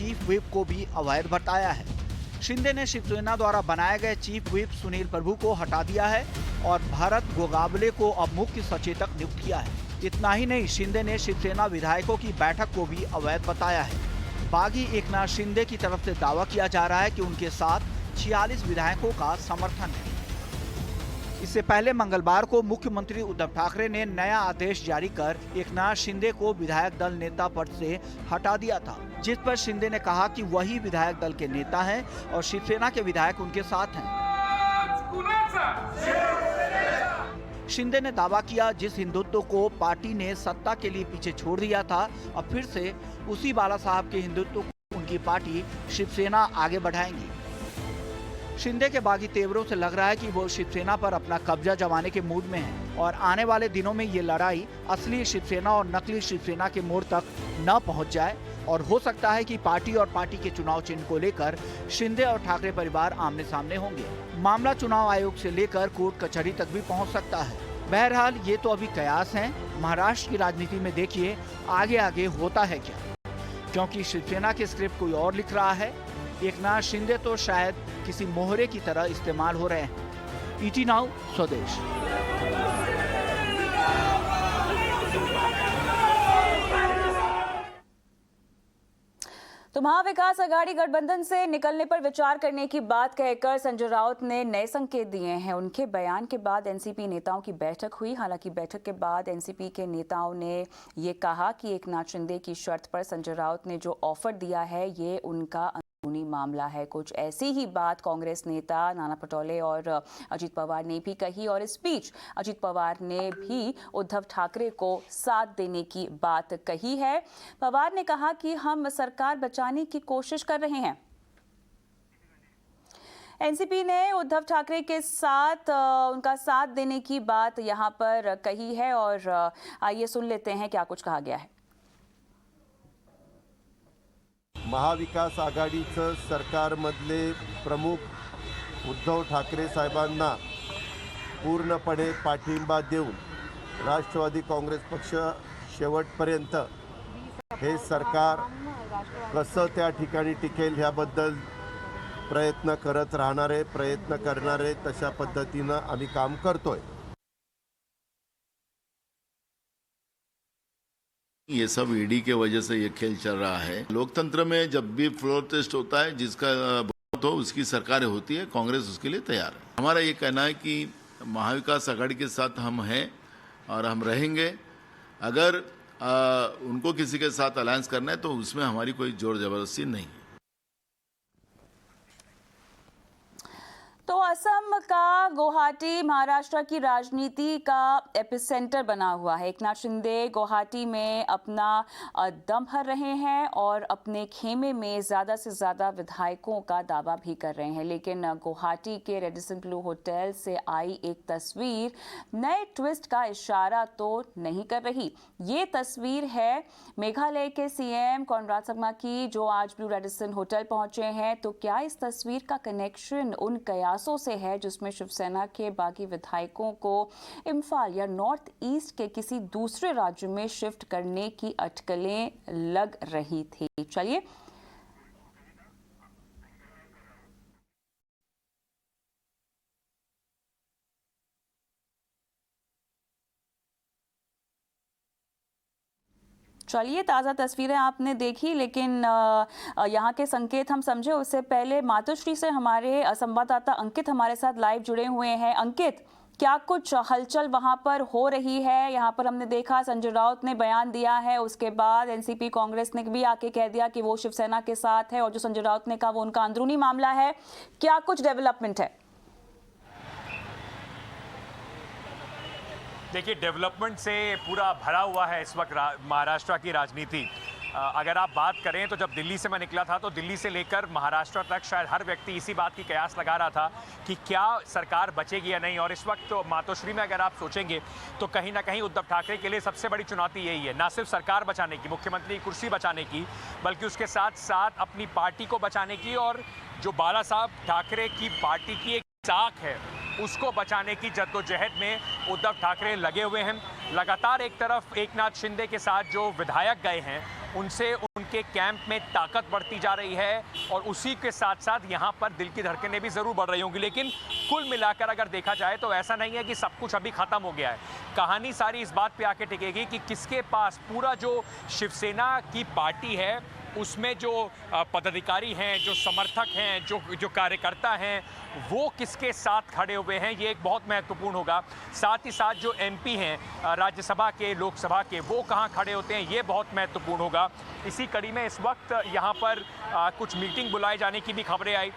Chief whip को भी अवैध बताया है। शिंदे ने शिवसेना द्वारा बनाए गए चीफ व्हिप सुनील प्रभु को हटा दिया है और भरत गोगावले को अब मुख्य सचेतक नियुक्त किया है। इतना ही नहीं, शिंदे ने शिवसेना विधायकों की बैठक को भी अवैध बताया है। बागी एकनाथ शिंदे की तरफ से दावा किया जा रहा है कि उनके साथ 46 विधायकों का समर्थन है। इससे पहले मंगलवार को मुख्यमंत्री उद्धव ठाकरे ने नया आदेश जारी कर एकनाथ शिंदे को विधायक दल नेता पद से हटा दिया था, जिस पर शिंदे ने कहा कि वही विधायक दल के नेता हैं और शिवसेना के विधायक उनके साथ हैं। शिंदे ने दावा किया, जिस हिंदुत्व को पार्टी ने सत्ता के लिए पीछे छोड़ दिया था, अब फिर से उसी बाला साहब के हिंदुत्व को उनकी पार्टी शिवसेना आगे बढ़ाएंगी। शिंदे के बागी तेवरों से लग रहा है कि वो शिवसेना पर अपना कब्जा जमाने के मूड में हैं और आने वाले दिनों में ये लड़ाई असली शिवसेना और नकली शिवसेना के मोड़ तक न पहुंच जाए और हो सकता है कि पार्टी और पार्टी के चुनाव चिन्ह को लेकर शिंदे और ठाकरे परिवार आमने सामने होंगे। मामला चुनाव आयोग से लेकर कोर्ट कचहरी तक भी पहुंच सकता है। बहरहाल ये तो अभी कयास हैं। महाराष्ट्र की राजनीति में देखिए आगे आगे होता है क्या, क्योंकि शिवसेना के स्क्रिप्ट कोई और लिख रहा है। एकनाथ शिंदे तो शायद किसी मोहरे की तरह इस्तेमाल हो रहे हैं। ईटी नाउ स्वदेश। तो महाविकास आघाड़ी गठबंधन से निकलने पर विचार करने की बात कहकर संजय राउत ने नए संकेत दिए हैं। उनके बयान के बाद एनसीपी नेताओं की बैठक हुई। हालांकि बैठक के बाद एनसीपी के नेताओं ने ये कहा कि एकनाथ शिंदे की शर्त पर संजय राउत ने जो ऑफर दिया है ये उनका अंदरूनी मामला है। कुछ ऐसी ही बात कांग्रेस नेता नाना पटोले और अजीत पवार ने भी कही और इस बीच अजीत पवार ने भी उद्धव ठाकरे को साथ देने की बात कही है। पवार ने कहा कि हम सरकार बचाने की कोशिश कर रहे हैं। एनसीपी ने उद्धव ठाकरे के साथ उनका साथ देने की बात यहां पर कही है और आइए सुन लेते हैं क्या कुछ कहा गया है। महाविकास आघाडीचं सरकारमधले प्रमुख उद्धव ठाकरे साहेबांना पूर्णपणे पाठिंबा देऊन राष्ट्रवादी काँग्रेस पक्ष शेवटपर्यंत हे सरकार कसं त्या ठिकाणी टिकेल ह्याबद्दल प्रयत्न करत राहणारे, प्रयत्न करणारे, तशा पद्धतीनं आम्ही काम करतोय। ये सब ईडी के वजह से ये खेल चल रहा है। लोकतंत्र में जब भी फ्लोर टेस्ट होता है, जिसका बहुत हो उसकी सरकारें होती है, कांग्रेस उसके लिए तैयार है। हमारा ये कहना है कि महाविकास आघाड़ी के साथ हम हैं और हम रहेंगे। अगर उनको किसी के साथ अलायंस करना है तो उसमें हमारी कोई जोर जबरदस्ती नहीं है। तो असम का गुवाहाटी महाराष्ट्र की राजनीति का एपिसेंटर बना हुआ है। एकनाथ शिंदे गुवाहाटी में अपना दम भर रहे हैं और अपने खेमे में ज़्यादा से ज़्यादा विधायकों का दावा भी कर रहे हैं। लेकिन गुवाहाटी के रेडिसन ब्लू होटल से आई एक तस्वीर नए ट्विस्ट का इशारा तो नहीं कर रही। ये तस्वीर है मेघालय के सीएम कॉनराड संगमा की, जो आज ब्लू रेडिसन होटल पहुंचे हैं। तो क्या इस तस्वीर का कनेक्शन उन कयासों से है जिसमें शिवसेना के बागी विधायकों को इम्फाल या नॉर्थ ईस्ट के किसी दूसरे राज्य में शिफ्ट करने की अटकलें लग रही थी? चलिए चलिए ताज़ा तस्वीरें आपने देखी, लेकिन यहाँ के संकेत हम समझे उससे पहले मातोश्री से हमारे संवाददाता अंकित हमारे साथ लाइव जुड़े हुए हैं। अंकित, क्या कुछ हलचल वहाँ पर हो रही है? यहाँ पर हमने देखा संजय राउत ने बयान दिया है, उसके बाद एनसीपी कांग्रेस ने भी आके कह दिया कि वो शिवसेना के साथ है और जो संजय राउत ने कहा वो उनका अंदरूनी मामला है। क्या कुछ डेवलपमेंट है? देखिए, डेवलपमेंट से पूरा भरा हुआ है इस वक्त महाराष्ट्र की राजनीति। अगर आप बात करें तो जब दिल्ली से मैं निकला था तो दिल्ली से लेकर महाराष्ट्र तक शायद हर व्यक्ति इसी बात की कयास लगा रहा था कि क्या सरकार बचेगी या नहीं। और इस वक्त तो मातोश्री में अगर आप सोचेंगे तो कहीं ना कहीं उद्धव ठाकरे के लिए सबसे बड़ी चुनौती यही है, ना सिर्फ सरकार बचाने की, मुख्यमंत्री की कुर्सी बचाने की, बल्कि उसके साथ साथ अपनी पार्टी को बचाने की और जो बाला साहब ठाकरे की पार्टी की एक साख है उसको बचाने की जद्दोजहद में उद्धव ठाकरे लगे हुए हैं। लगातार एक तरफ एकनाथ शिंदे के साथ जो विधायक गए हैं उनसे उनके कैंप में ताकत बढ़ती जा रही है और उसी के साथ साथ यहाँ पर दिल की धड़कनें भी ज़रूर बढ़ रही होंगी। लेकिन कुल मिलाकर अगर देखा जाए तो ऐसा नहीं है कि सब कुछ अभी ख़त्म हो गया है। कहानी सारी इस बात पे आके टिकेगी कि किसके पास पूरा जो शिवसेना की पार्टी है उसमें जो पदाधिकारी हैं, जो समर्थक हैं, जो कार्यकर्ता हैं, वो किसके साथ खड़े हुए हैं, ये एक बहुत महत्वपूर्ण होगा। साथ ही साथ जो एमपी हैं राज्यसभा के, लोकसभा के, वो कहाँ खड़े होते हैं, ये बहुत महत्वपूर्ण होगा। इसी कड़ी में इस वक्त यहाँ पर कुछ मीटिंग बुलाए जाने की भी खबरें आई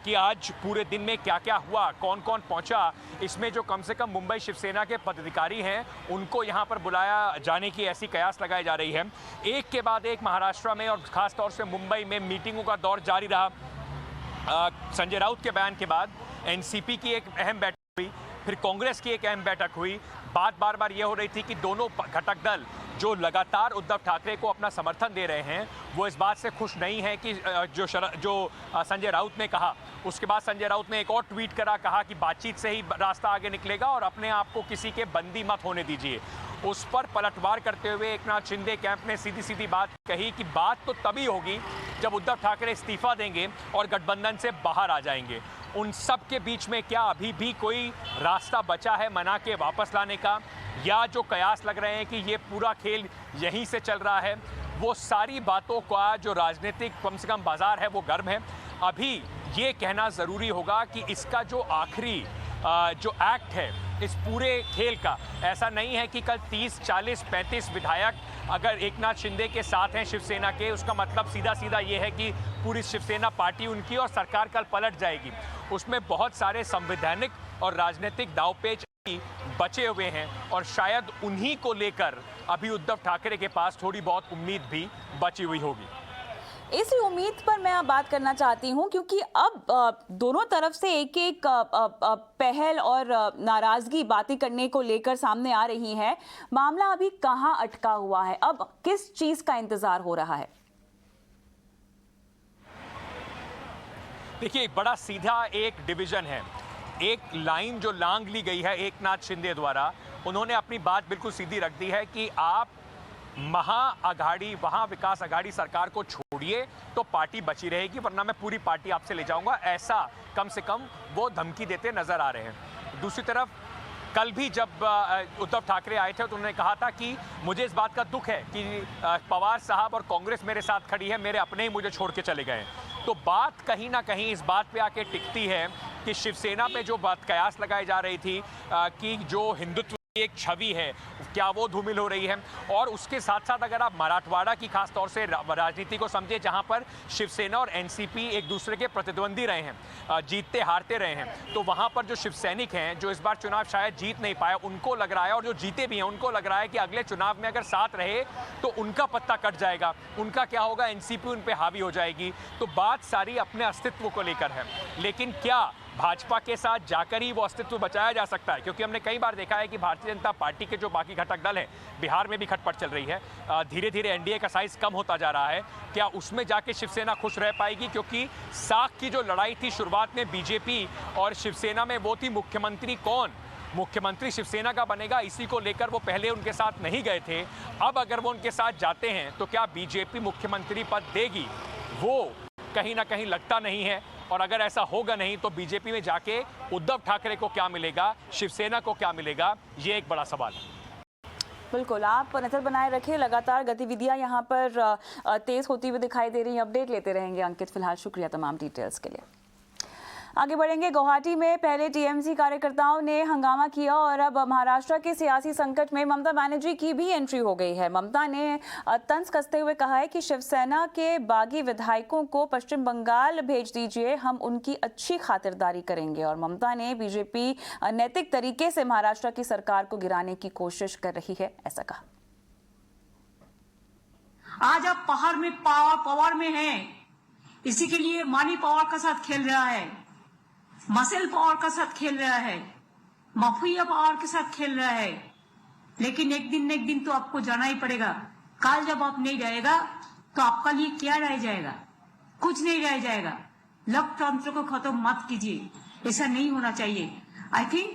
कि आज पूरे दिन में क्या क्या हुआ, कौन कौन पहुँचा। इसमें जो कम से कम मुंबई शिवसेना के पदाधिकारी हैं उनको यहाँ पर बुलाया जाने की ऐसी कयास लगाई जा रही है। एक के बाद एक महाराष्ट्र में और खास तौर से मुंबई में मीटिंगों का दौर जारी रहा। संजय राउत के बयान के बाद एनसीपी की एक अहम बैठक हुई, फिर कांग्रेस की एक अहम बैठक हुई। बात बार बार ये हो रही थी कि दोनों घटक दल जो लगातार उद्धव ठाकरे को अपना समर्थन दे रहे हैं वो इस बात से खुश नहीं है कि जो संजय राउत ने कहा। उसके बाद संजय राउत ने एक और ट्वीट करा, कहा कि बातचीत से ही रास्ता आगे निकलेगा और अपने आप को किसी के बंदी मत होने दीजिए। उस पर पलटवार करते हुए एकनाथ शिंदे कैंप ने सीधी सीधी बात कही कि बात तो तभी होगी जब उद्धव ठाकरे इस्तीफा देंगे और गठबंधन से बाहर आ जाएंगे। उन सब के बीच में क्या अभी भी कोई रास्ता बचा है मना के वापस लाने का, या जो कयास लग रहे हैं कि ये पूरा खेल यहीं से चल रहा है, वो सारी बातों का जो राजनीतिक कम से कम बाजार है वो गर्म है। अभी ये कहना ज़रूरी होगा कि इसका जो आखिरी जो एक्ट है इस पूरे खेल का, ऐसा नहीं है कि कल 30, 40, 35 विधायक अगर एकनाथ शिंदे के साथ हैं शिवसेना के, उसका मतलब सीधा सीधा ये है कि पूरी शिवसेना पार्टी उनकी और सरकार कल पलट जाएगी। उसमें बहुत सारे संवैधानिक और राजनीतिक दांवपेच बचे हुए हैं और शायद उन्हीं को लेकर अभी उद्धव ठाकरे के पास थोड़ी बहुत उम्मीद भी बची हुई होगी। इसी उम्मीद पर मैं अब बात करना चाहती हूं क्योंकि अब दोनों तरफ से एक एक पहल और नाराजगी बातें करने को लेकर सामने आ रही है। मामला अभी कहां अटका हुआ है, अब किस चीज का इंतजार हो रहा है? देखिए, बड़ा सीधा एक डिवीजन है, एक लाइन जो लांग ली गई है एकनाथ शिंदे द्वारा। उन्होंने अपनी बात बिल्कुल सीधी रख दी है कि आप महाअघाड़ी, विकास अघाड़ी सरकार को छोड़िए तो पार्टी बची रहेगी, वरना मैं पूरी पार्टी आपसे ले जाऊंगा। ऐसा कम से कम वो धमकी देते नजर आ रहे हैं। दूसरी तरफ कल भी जब उद्धव ठाकरे आए थे तो उन्होंने कहा था कि मुझे इस बात का दुख है कि पवार साहब और कांग्रेस मेरे साथ खड़ी है, मेरे अपने ही मुझे छोड़ के चले गए। तो बात कहीं ना कहीं इस बात पे आके टिकती है कि शिवसेना पे जो बात कयास लगाई जा रही थी कि जो हिंदुत्व एक छवि है, क्या वो धूमिल हो रही है। और उसके साथ साथ अगर आप मराठवाड़ा की खास तौर से राजनीति को समझे, जहां पर शिवसेना और एनसीपी एक दूसरे के प्रतिद्वंदी रहे हैं, जीतते हारते रहे हैं, तो वहां पर जो शिवसैनिक हैं जो इस बार चुनाव शायद जीत नहीं पाए, उनको लग रहा है, और जो जीते भी हैं उनको लग रहा है कि अगले चुनाव में अगर साथ रहे तो उनका पत्ता कट जाएगा, उनका क्या होगा, एनसीपी उन पर हावी हो जाएगी। तो बात सारी अपने अस्तित्व को लेकर है। लेकिन क्या भाजपा के साथ जाकर ही वो अस्तित्व बचाया जा सकता है? क्योंकि हमने कई बार देखा है कि भारतीय जनता पार्टी के जो बाकी घटक दल हैं, बिहार में भी खटपट चल रही है, धीरे धीरे एनडीए का साइज कम होता जा रहा है। क्या उसमें जाके शिवसेना खुश रह पाएगी? क्योंकि साख की जो लड़ाई थी शुरुआत में बीजेपी और शिवसेना में, वो थी मुख्यमंत्री कौन, मुख्यमंत्री शिवसेना का बनेगा, इसी को लेकर वो पहले उनके साथ नहीं गए थे। अब अगर वो उनके साथ जाते हैं तो क्या बीजेपी मुख्यमंत्री पद देगी? वो कहीं ना कहीं लगता नहीं है। और अगर ऐसा होगा नहीं तो बीजेपी में जाके उद्धव ठाकरे को क्या मिलेगा, शिवसेना को क्या मिलेगा, ये एक बड़ा सवाल है। बिल्कुल, आप नजर बनाए रखिए, लगातार गतिविधियां यहां पर तेज होती हुई दिखाई दे रही हैं। अपडेट लेते रहेंगे अंकित। फिलहाल शुक्रिया तमाम डिटेल्स के लिए। आगे बढ़ेंगे। गुवाहाटी में पहले टीएमसी कार्यकर्ताओं ने हंगामा किया और अब महाराष्ट्र के सियासी संकट में ममता बनर्जी की भी एंट्री हो गई है। ममता ने तंज कसते हुए कहा है कि शिवसेना के बागी विधायकों को पश्चिम बंगाल भेज दीजिए, हम उनकी अच्छी खातिरदारी करेंगे। और ममता ने बीजेपी नैतिक तरीके से महाराष्ट्र की सरकार को गिराने की कोशिश कर रही है, ऐसा कहा। आज आप पहाड़ में पावर में हैं, इसी के लिए मानी पावर का साथ खेल रहा है, मसल पावर का साथ खेल रहा है, माफिया पावर के साथ खेल रहा है। लेकिन एक दिन तो आपको जाना ही पड़ेगा। कल जब आप नहीं जाएगा तो आपका लिए क्या रह जाएगा? कुछ नहीं रह जाएगा। लोकतंत्र को खत्म मत कीजिए, ऐसा नहीं होना चाहिए। I think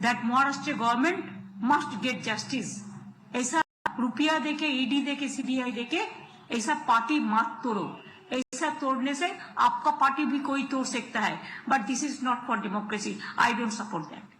that Maharashtra government must get justice. ऐसा रुपया देके, ईडी देके, सीबीआई देके ऐसा पार्टी मत तोड़ो। ऐसा तोड़ने से आपका पार्टी भी कोई तोड़ सकता है, but this is not for democracy. I don't support that.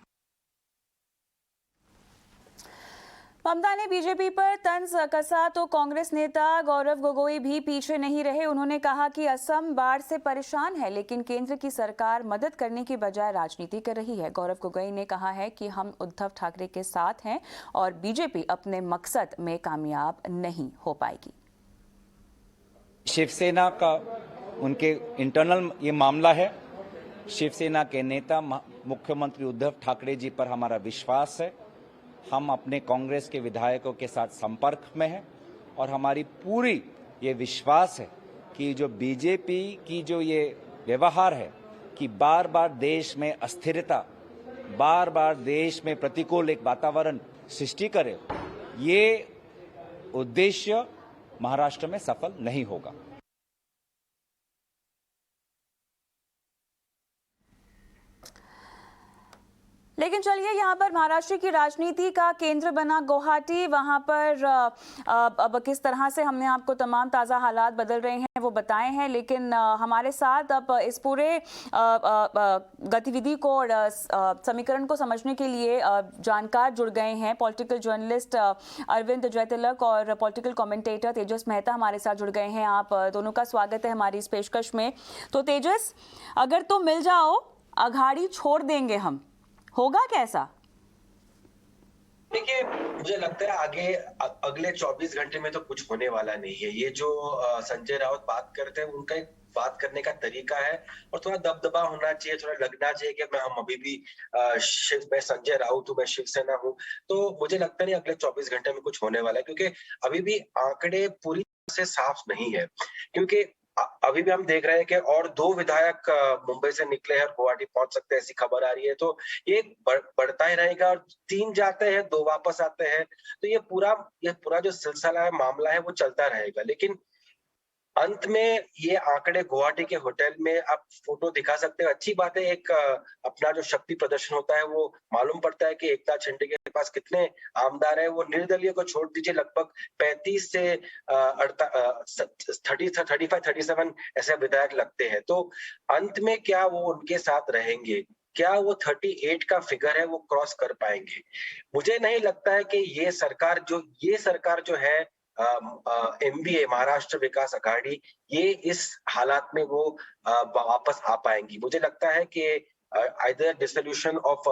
Mamata ने बीजेपी पर तंज कसा तो कांग्रेस नेता गौरव गोगोई भी पीछे नहीं रहे। उन्होंने कहा कि असम बाढ़ से परेशान है, लेकिन केंद्र की सरकार मदद करने की बजाय राजनीति कर रही है। गौरव गोगोई ने कहा है कि हम उद्धव ठाकरे के साथ हैं और बीजेपी अपने मकसद में कामयाब नहीं हो पाएगी। शिवसेना का उनके इंटरनल ये मामला है। शिवसेना के नेता मुख्यमंत्री उद्धव ठाकरे जी पर हमारा विश्वास है। हम अपने कांग्रेस के विधायकों के साथ संपर्क में हैं और हमारी पूरी ये विश्वास है कि जो बीजेपी की जो ये व्यवहार है कि बार बार देश में अस्थिरता, बार बार देश में प्रतिकूल एक वातावरण सृष्टि करे, ये उद्देश्य महाराष्ट्र में सफल नहीं होगा। लेकिन चलिए, यहाँ पर महाराष्ट्र की राजनीति का केंद्र बना गुवाहाटी, वहाँ पर अब किस तरह से हमने आपको तमाम ताज़ा हालात बदल रहे हैं वो बताए हैं। लेकिन हमारे साथ अब इस पूरे गतिविधि को और समीकरण को समझने के लिए जानकार जुड़ गए हैं। पॉलिटिकल जर्नलिस्ट अरविंद जयतिलक और पॉलिटिकल कमेंटेटर तेजस मेहता हमारे साथ जुड़ गए हैं। आप दोनों का स्वागत है हमारी इस पेशकश में। तो तेजस, अगर तुम मिल जाओ, अघाड़ी छोड़ देंगे हम, होगा कैसा? देखिए, मुझे लगता है आगे अगले 24 घंटे में तो कुछ होने वाला नहीं है। ये जो संजय राउत बात करते हैं, उनका एक बात करने का तरीका है और थोड़ा दबदबा होना चाहिए, थोड़ा लगना चाहिए कि हम अभी भी मैं संजय राउत हूँ, मैं शिवसेना हूँ। तो मुझे लगता नहीं अगले 24 घंटे में कुछ होने वाला है, क्योंकि अभी भी आंकड़े पूरी तरह से साफ नहीं है। क्योंकि अभी भी हम देख रहे हैं कि और 2 विधायक मुंबई से निकले हैं और गुवाहाटी पहुंच सकते हैं, ऐसी खबर आ रही है। तो ये बढ़ता ही रहेगा और 3 जाते हैं, 2 वापस आते हैं। तो ये पूरा जो सिलसिला है, मामला है, वो चलता रहेगा। लेकिन अंत में ये आंकड़े गुवाहाटी के होटल में आप फोटो दिखा सकते हो, अच्छी बात है। एक अपना जो शक्ति प्रदर्शन होता है वो मालूम पड़ता है कि एकनाथ शिंदे के पास कितने आमदार है। वो निर्दलीय को छोड़ दीजिए, लगभग 35 से 37 ऐसे विधायक लगते हैं। तो अंत में क्या वो उनके साथ रहेंगे? क्या वो 38 का फिगर है वो क्रॉस कर पाएंगे? मुझे नहीं लगता है कि ये सरकार जो है एमवीए, महाराष्ट्र विकास अघाड़ी, ये इस हालात में वो वापस आ पाएंगी। मुझे लगता है कि either dissolution of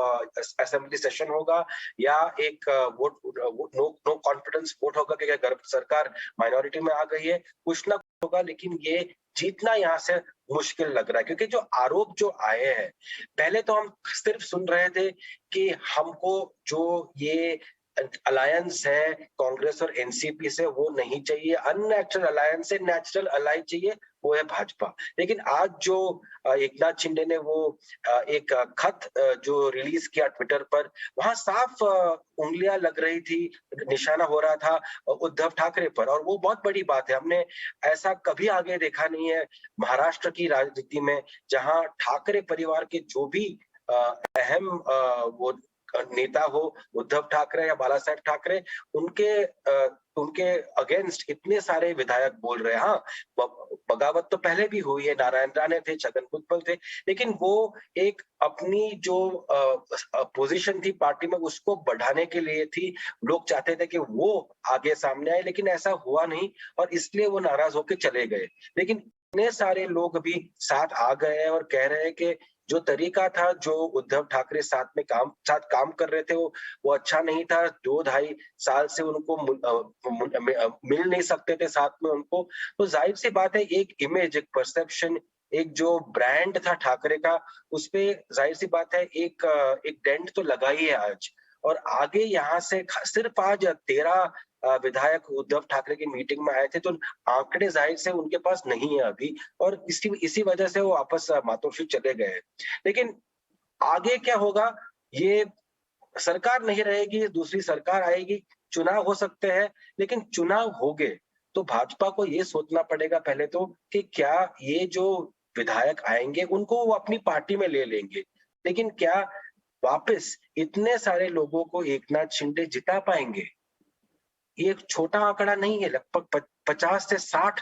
assembly session होगा या एक नो कॉन्फिडेंस वोट होगा कि अगर सरकार माइनॉरिटी में आ गई है, कुछ ना कुछ होगा। लेकिन ये जीतना यहाँ से मुश्किल लग रहा है, क्योंकि जो आरोप जो आए हैं, पहले तो हम सिर्फ सुन रहे थे कि हमको जो ये अलायंस है कांग्रेस और एनसीपी से, वो नहीं चाहिए, अननेचुरल अलायंस है, नेचुरल अलाई चाहिए, वो है भाजपा। लेकिन आज जो एकनाथ शिंदे ने वो एक खत जो रिलीज किया ट्विटर पर, वहां साफ उंगलियां लग रही थी, निशाना हो रहा था उद्धव ठाकरे पर, और वो बहुत बड़ी बात है। हमने ऐसा कभी आगे देखा नहीं है महाराष्ट्र की राजनीति में, जहां ठाकरे परिवार के जो भी अहम वो नेता हो, उद्धव ठाकरे या बाला साहेब ठाकरे, उनके अगेंस्ट इतने सारे विधायक बोल रहे हैं। हाँ, बगावत तो पहले भी हुई है, नारायण राणे थे, छगन भुजबल थे, लेकिन वो एक अपनी जो पोजीशन थी पार्टी में, उसको बढ़ाने के लिए थी। लोग चाहते थे कि वो आगे सामने आए, लेकिन ऐसा हुआ नहीं और इसलिए वो नाराज होकर चले गए। लेकिन इतने सारे लोग भी साथ आ गए हैं और कह रहे हैं कि जो तरीका था, जो उद्धव ठाकरे साथ काम कर रहे थे, वो अच्छा नहीं था। 2-2.5 साल से उनको मिल नहीं सकते थे साथ में उनको। तो जाहिर सी बात है, एक इमेज, एक परसेप्शन, एक जो ब्रांड था ठाकरे का, उसपे जाहिर सी बात है एक डेंट तो लगा ही है आज। और आगे यहाँ से सिर्फ आज 13 विधायक उद्धव ठाकरे की मीटिंग में आए थे, तो आंकड़े जाहिर से उनके पास नहीं है अभी, और इसी वजह से वो वापस मातोश्री चले गए। लेकिन आगे क्या होगा, ये सरकार नहीं रहेगी, दूसरी सरकार आएगी, चुनाव हो सकते हैं, लेकिन चुनाव हो गए तो भाजपा को ये सोचना पड़ेगा पहले तो कि क्या ये जो विधायक आएंगे उनको वो अपनी पार्टी में ले लेंगे, लेकिन क्या वापस इतने सारे लोगों को एकनाथ शिंदे जिता पाएंगे? ये एक छोटा आंकड़ा नहीं है, लगभग 50 से 60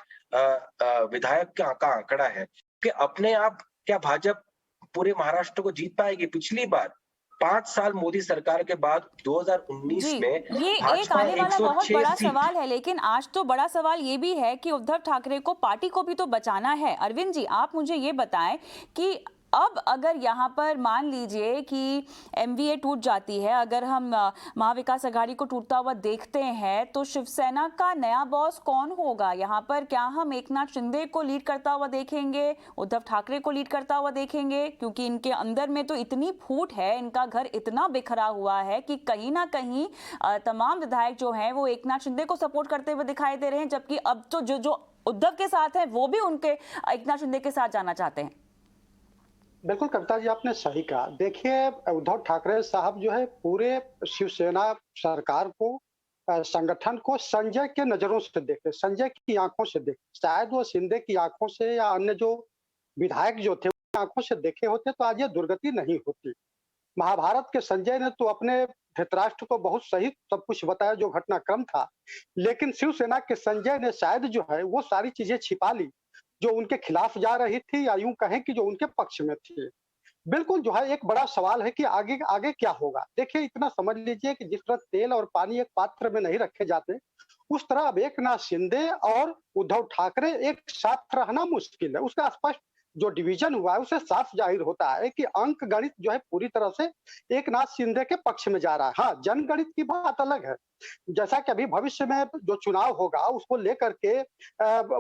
विधायक का आंकड़ा है कि अपने आप क्या भाजपा पूरे महाराष्ट्र को जीत पाएगी? पिछली बार 5 साल मोदी सरकार के बाद 2019 जी, में ये एक भाजपा आने वाला बहुत 106 बड़ा सीट। सवाल है, लेकिन आज तो बड़ा सवाल ये भी है कि उद्धव ठाकरे को, पार्टी को भी तो बचाना है। अरविंद जी, आप मुझे ये बताएं कि अब अगर यहाँ पर मान लीजिए कि एमवीए टूट जाती है, अगर हम महाविकास आघाड़ी को टूटता हुआ देखते हैं, तो शिवसेना का नया बॉस कौन होगा यहाँ पर? क्या हम एकनाथ शिंदे को लीड करता हुआ देखेंगे, उद्धव ठाकरे को लीड करता हुआ देखेंगे? क्योंकि इनके अंदर में तो इतनी फूट है, इनका घर इतना बिखरा हुआ है कि कहीं ना कहीं तमाम विधायक जो हैं वो एकनाथ शिंदे को सपोर्ट करते हुए दिखाई दे रहे हैं, जबकि अब तो जो उद्धव के साथ है वो भी उनके एकनाथ शिंदे के साथ जाना चाहते हैं। बिल्कुल कविता जी, आपने सही कहा। देखिए, उद्धव ठाकरे साहब जो है पूरे शिवसेना सरकार को, संगठन को संजय के नजरों से देखते, संजय की आंखों से देखते। शायद वो शिंदे की आंखों से या अन्य जो विधायक जो थे उनकी आंखों से देखे होते तो आज ये दुर्गति नहीं होती। महाभारत के संजय ने तो अपने धृतराष्ट्र को बहुत सही सब कुछ बताया जो घटनाक्रम था, लेकिन शिवसेना के संजय ने शायद जो है वो सारी चीजें छिपा ली जो उनके खिलाफ जा रही थी, या यूं कहें कि जो उनके पक्ष में थी। बिल्कुल जो है एक बड़ा सवाल है कि आगे आगे क्या होगा। देखिए, इतना समझ लीजिए कि जिस तरह तेल और पानी एक पात्र में नहीं रखे जाते, उस तरह अब एकनाथ शिंदे और उद्धव ठाकरे एक साथ रहना मुश्किल है। उसका स्पष्ट जो डिवीजन हुआ है उसे साफ जाहिर होता है कि अंक गणित जो है पूरी तरह से एकनाथ शिंदे के पक्ष में जा रहा है। हाँ, जनगणित की बात अलग है। जैसा कि अभी भविष्य में जो चुनाव होगा उसको लेकर के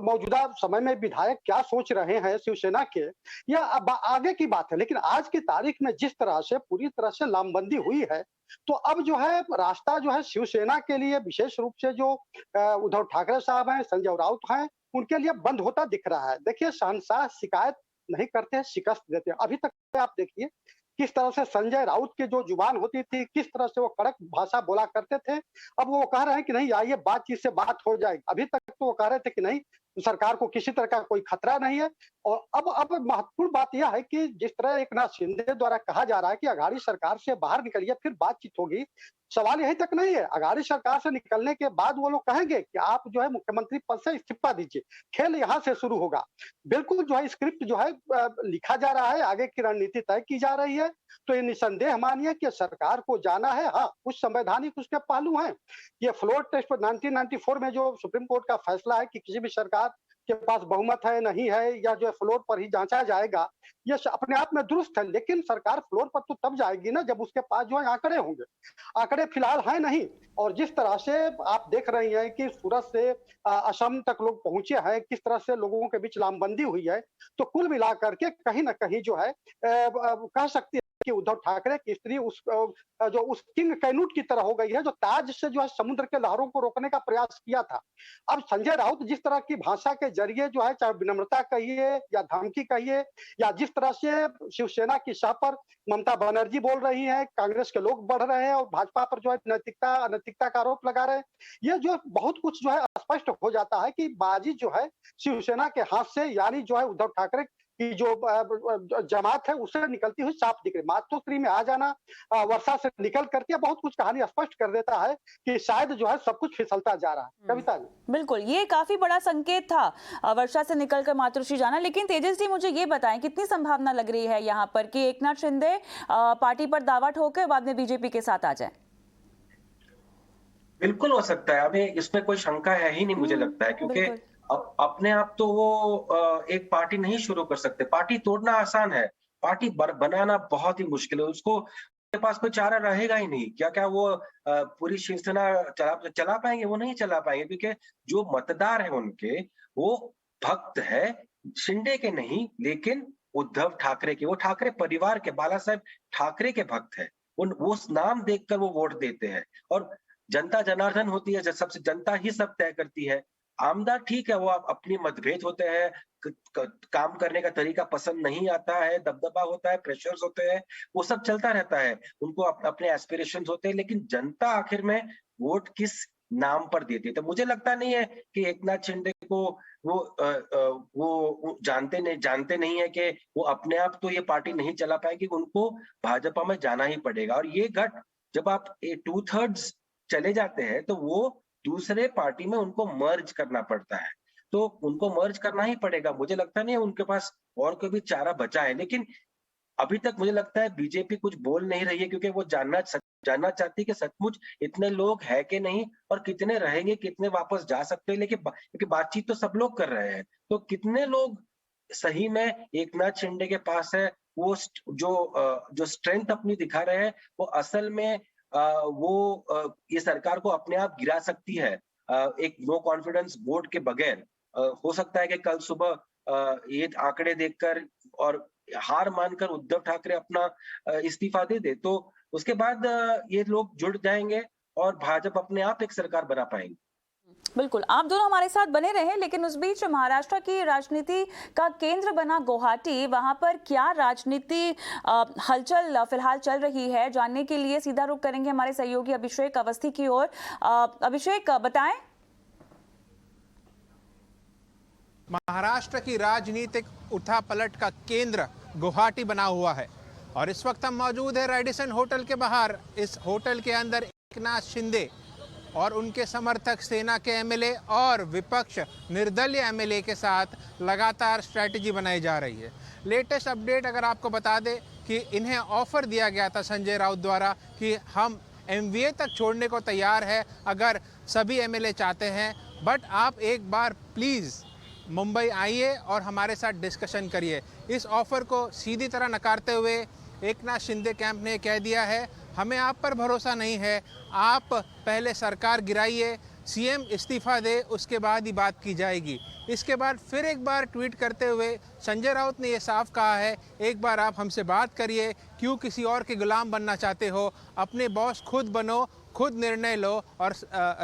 मौजूदा समय में विधायक क्या सोच रहे हैं शिवसेना के, या आगे की बात है। लेकिन आज की तारीख में जिस तरह से पूरी तरह से लामबंदी हुई है, तो अब जो है रास्ता जो है शिवसेना के लिए, विशेष रूप से जो उद्धव ठाकरे साहब हैं, संजय राउत हैं, उनके लिए बंद होता दिख रहा है। देखिए, शहंशाह शिकायत नहीं करते हैं, शिकस्त देते हैं। अभी तक आप देखिए किस तरह से संजय राउत की जो जुबान होती थी, किस तरह से वो कड़क भाषा बोला करते थे। अब वो कह रहे हैं कि नहीं, आइए बातचीत से बात हो जाएगी। अभी तक तो वो कह रहे थे कि नहीं, सरकार को किसी तरह का कोई खतरा नहीं है। और अब महत्वपूर्ण बात यह है कि जिस तरह एकनाथ शिंदे द्वारा कहा जा रहा है कि अघाड़ी सरकार से बाहर निकलिए फिर बातचीत होगी, सवाल यही तक नहीं है। अघाड़ी सरकार से निकलने के बाद वो लोग कहेंगे कि आप जो है मुख्यमंत्री पद से इस्तीफा दीजिए, खेल यहाँ से शुरू होगा। बिल्कुल जो है स्क्रिप्ट जो है लिखा जा रहा है, आगे की रणनीति तय की जा रही है। तो ये निसंदेह मानिए कि सरकार को जाना है। हाँ, कुछ संवैधानिक उसके पहलू हैं। ये फ्लोर टेस्ट पर 1994 में जो सुप्रीम कोर्ट का फैसला है कि किसी भी सरकार के पास बहुमत है नहीं है, या जो है फ्लोर पर ही जांचा जाएगा, ये अपने आप में दुरुस्त है। लेकिन सरकार फ्लोर पर तो तब जाएगी ना जब उसके पास जो है आंकड़े होंगे। आंकड़े फिलहाल है नहीं। और जिस तरह से आप देख रही हैं कि सूरत से असम तक लोग पहुंचे हैं, किस तरह से लोगों के बीच लामबंदी हुई है, तो कुल मिलाकर के कहीं ना कहीं जो है कह सकती है कि उद्धव ठाकरे की स्त्री उस किंग कैनूट की तरह हो गई है, जो ताज से जो है समुद्र के लहरों को रोकने का प्रयास किया था। अब संजय राउत जिस तरह की भाषा के जरिए जो है, चाहे विनम्रता कहिए या धमकी कहिए, या जिस तरह से शिवसेना की शाह पर ममता बनर्जी बोल रही है, कांग्रेस के लोग बढ़ रहे हैं और भाजपा पर जो है नैतिकता अनैतिकता का आरोप लगा रहे हैं, ये जो बहुत कुछ जो है स्पष्ट हो जाता है कि बाजी जो है शिवसेना के हाथ से, यानी जो है उद्धव ठाकरे की जो जमात है उससे निकलती हुई साफ दिख रही। मातोश्री में आ जाना, वर्षा से निकल करके बहुत कुछ कहानी स्पष्ट कर देता है कि शायद जो है सब कुछ फिसलता जा रहा है। कविता जी, बिल्कुल, ये काफी बड़ा संकेत था वर्षा से निकलकर मातोश्री जाना। लेकिन तेजस जी, मुझे ये बताएं, कितनी संभावना लग रही है यहाँ पर कि एकनाथ शिंदे पार्टी पर दावा ठोके बाद में बीजेपी के साथ आ जाए? बिल्कुल हो सकता है, अभी इसमें कोई शंका है ही नहीं मुझे लगता है, क्योंकि अपने आप तो वो एक पार्टी नहीं शुरू कर सकते। पार्टी तोड़ना आसान है, पार्टी बनाना बहुत ही मुश्किल है। उसको के पास कोई चारा रहेगा ही नहीं। क्या वो पूरी शिवसेना चला पाएंगे? वो नहीं चला पाएंगे, क्योंकि जो मतदार है उनके, वो भक्त है शिंदे के नहीं, लेकिन उद्धव ठाकरे के, वो ठाकरे परिवार के, बाला साहेब ठाकरे के भक्त है। वो नाम देखकर वो वोट देते हैं। और जनता जनार्दन होती है, सबसे जनता ही सब तय करती है। आमदार ठीक है, वो अपनी मतभेद होते हैं, काम करने का तरीका पसंद नहीं आता है, दबदबा होता है, प्रेशर्स होते हैं, वो सब चलता रहता है। उनको अपने एस्पिरेशंस होते हैं, लेकिन जनता आखिर में वोट किस नाम पर देती है। तो मुझे लगता नहीं है कि एकनाथ शिंदे को वो जानते नहीं है कि वो अपने आप तो ये पार्टी नहीं चला पाएगी, उनको भाजपा में जाना ही पड़ेगा। और ये गठ जब आप 2/3 चले जाते हैं तो वो दूसरे पार्टी में उनको मर्ज करना पड़ता है। तो उनको मर्ज करना ही पड़ेगा। मुझे लगता नहीं है उनके पास और कोई भी चारा बचा है। लेकिन अभी तक मुझे लगता है बीजेपी कुछ बोल नहीं रही है, क्योंकि वो जानना चाहती है कि सचमुच इतने लोग हैं कि नहीं, और कितने रहेंगे, कितने वापस जा सकते हैं। लेकिन क्योंकि बातचीत तो सब लोग कर रहे हैं, तो कितने लोग सही में एकनाथ शिंदे के पास है, वो जो स्ट्रेंथ अपनी दिखा रहे हैं, वो असल में ये सरकार को अपने आप गिरा सकती है एक नो कॉन्फिडेंस वोट के बगैर। हो सकता है कि कल सुबह ये आंकड़े देखकर और हार मानकर उद्धव ठाकरे अपना इस्तीफा दे दे, तो उसके बाद ये लोग जुड़ जाएंगे और भाजपा अपने आप एक सरकार बना पाएंगे। बिल्कुल, आप दोनों हमारे साथ बने रहे। लेकिन उस बीच महाराष्ट्र की राजनीति का केंद्र बना गुवाहाटी, वहां पर क्या राजनीति हलचल फिलहाल चल रही है, जानने के लिए सीधा रुख करेंगे हमारे सहयोगी अभिषेक अवस्थी की ओर। अभिषेक, बताएं। महाराष्ट्र की राजनीतिक उठापलट का केंद्र गुवाहाटी बना हुआ है और इस वक्त हम मौजूद है रेडिसन होटल के बाहर। इस होटल के अंदर एकनाथ शिंदे और उनके समर्थक, सेना के एमएलए और विपक्ष निर्दलीय एमएलए के साथ लगातार स्ट्रैटेजी बनाई जा रही है। लेटेस्ट अपडेट अगर आपको बता दें कि इन्हें ऑफर दिया गया था संजय राउत द्वारा कि हम एमवीए तक छोड़ने को तैयार है अगर सभी एमएलए चाहते हैं, बट आप एक बार प्लीज़ मुंबई आइए और हमारे साथ डिस्कशन करिए। इस ऑफर को सीधी तरह नकारते हुए एकनाथ शिंदे कैंप ने कह दिया है, हमें आप पर भरोसा नहीं है, आप पहले सरकार गिराइए, सीएम इस्तीफा दे, उसके बाद ही बात की जाएगी। इसके बाद फिर एक बार ट्वीट करते हुए संजय राउत ने यह साफ कहा है, एक बार आप हमसे बात करिए, क्यों किसी और के गुलाम बनना चाहते हो, अपने बॉस खुद बनो, खुद निर्णय लो और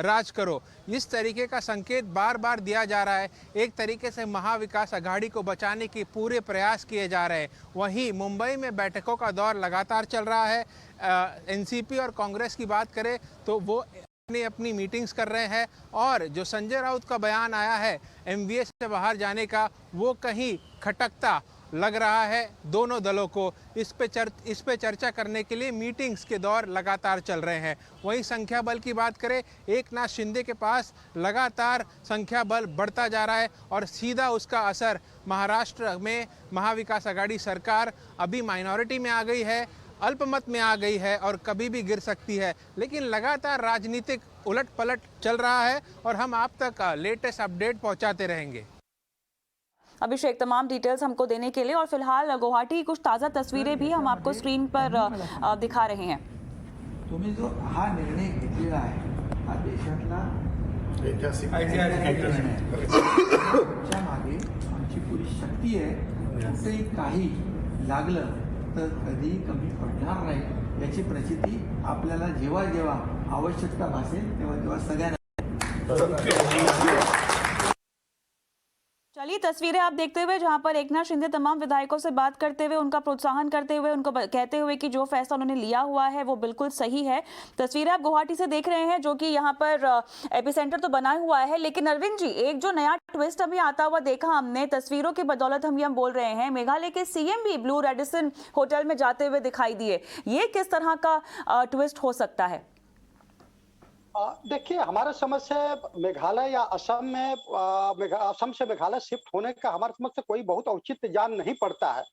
राज करो। इस तरीके का संकेत बार बार दिया जा रहा है। एक तरीके से महाविकास आघाड़ी को बचाने के पूरे प्रयास किए जा रहे हैं। वहीं मुंबई में बैठकों का दौर लगातार चल रहा है। एनसीपी और कांग्रेस की बात करें तो वो अपनी मीटिंग्स कर रहे हैं और जो संजय राउत का बयान आया है एमवीए से बाहर जाने का, वो कहीं खटकता लग रहा है दोनों दलों को। इस पे चर्चा करने के लिए मीटिंग्स के दौर लगातार चल रहे हैं। वहीं संख्या बल की बात करें, एकनाथ शिंदे के पास लगातार संख्या बल बढ़ता जा रहा है और सीधा उसका असर महाराष्ट्र में महाविकास आघाड़ी सरकार अभी माइनॉरिटी में आ गई है, अल्पमत में आ गई है और कभी भी गिर सकती है। लेकिन लगातार राजनीतिक उलट पलट चल रहा है और हम आप तक लेटेस्ट अपडेट पहुंचाते रहेंगे। अभिषेक, तमाम डिटेल्स हमको देने के लिए। और फिलहाल गुवाहाटी की कुछ ताज़ा तस्वीरें भी हम आपको स्क्रीन पर दिखा रहे हैं। तुम्ही जो हा निर्णय घेतलेला आहे हा देशातला ऐतिहासिक मागे आमची पूरी शक्ती आहे। कुठेही काही लागलं तर कधी कमी पडणार नाही याची प्रचिती आपल्याला जेव्हा जेव्हा आवश्यकता भासेल तेव्हा तेव्हा सगळ्यांना। चलिए तस्वीरें आप देखते हुए, जहां पर एकनाथ शिंदे तमाम विधायकों से बात करते हुए, उनका प्रोत्साहन करते हुए, उनको कहते हुए कि जो फैसला उन्होंने लिया हुआ है वो बिल्कुल सही है। तस्वीरें आप गुवाहाटी से देख रहे हैं, जो कि यहाँ पर एपिसेंटर तो बना हुआ है। लेकिन अरविंद जी, एक जो नया ट्विस्ट अभी आता हुआ देखा हमने, तस्वीरों की बदौलत हम बोल रहे हैं, मेघालय के सीएम भी ब्लू रेडिसन होटल में जाते हुए दिखाई दिए। ये किस तरह का ट्विस्ट हो सकता है? देखिए, हमारे समझ से मेघालय या असम में असम से मेघालय शिफ्ट होने का हमारे समझ से कोई बहुत औचित्य जान नहीं पड़ता है।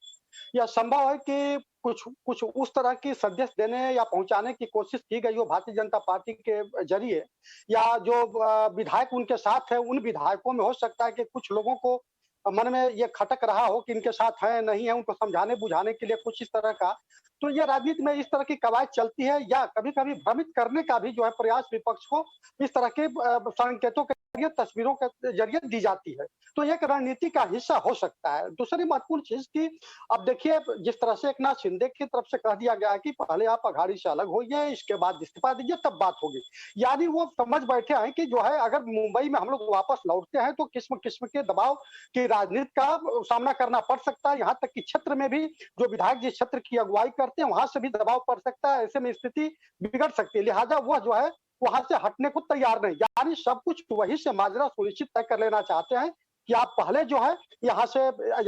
यह संभव है कि कुछ उस तरह की संदेश देने या पहुंचाने की कोशिश की गई हो भारतीय जनता पार्टी के जरिए, या जो विधायक उनके साथ है उन विधायकों में हो सकता है कि कुछ लोगों को मन में ये खटक रहा हो कि इनके साथ है नहीं है, उनको समझाने बुझाने के लिए कुछ इस तरह का। तो ये राजनीति में इस तरह की कवायद चलती है, या कभी कभी भ्रमित करने का भी जो है प्रयास विपक्ष को इस तरह के संकेतों के जरिए, तस्वीरों के जरिए दी जाती है। तो एक रणनीति का हिस्सा हो सकता है। दूसरी महत्वपूर्ण चीज की, अब देखिए जिस तरह से एकनाथ शिंदे की तरफ से कह दिया गया है कि पहले आप अघाड़ी से अलग होइए, इसके बाद इस्तीफा दीजिए, तब बात होगी। यानी वो समझ बैठे हैं कि जो है अगर मुंबई में हम लोग वापस लौटते हैं तो किस्म किस्म के दबाव की राजनीति का सामना करना पड़ सकता है। यहाँ तक कि क्षेत्र में भी जो विधायक जिस क्षेत्र की अगुवाई करते हैं वहां से भी दबाव पड़ सकता है। ऐसे में स्थिति बिगड़ सकती है। लिहाजा वह जो है वहां से हटने को तैयार नहीं, यानी सब कुछ वही से माजरा सुनिश्चित तय कर लेना चाहते हैं कि आप पहले जो है यहाँ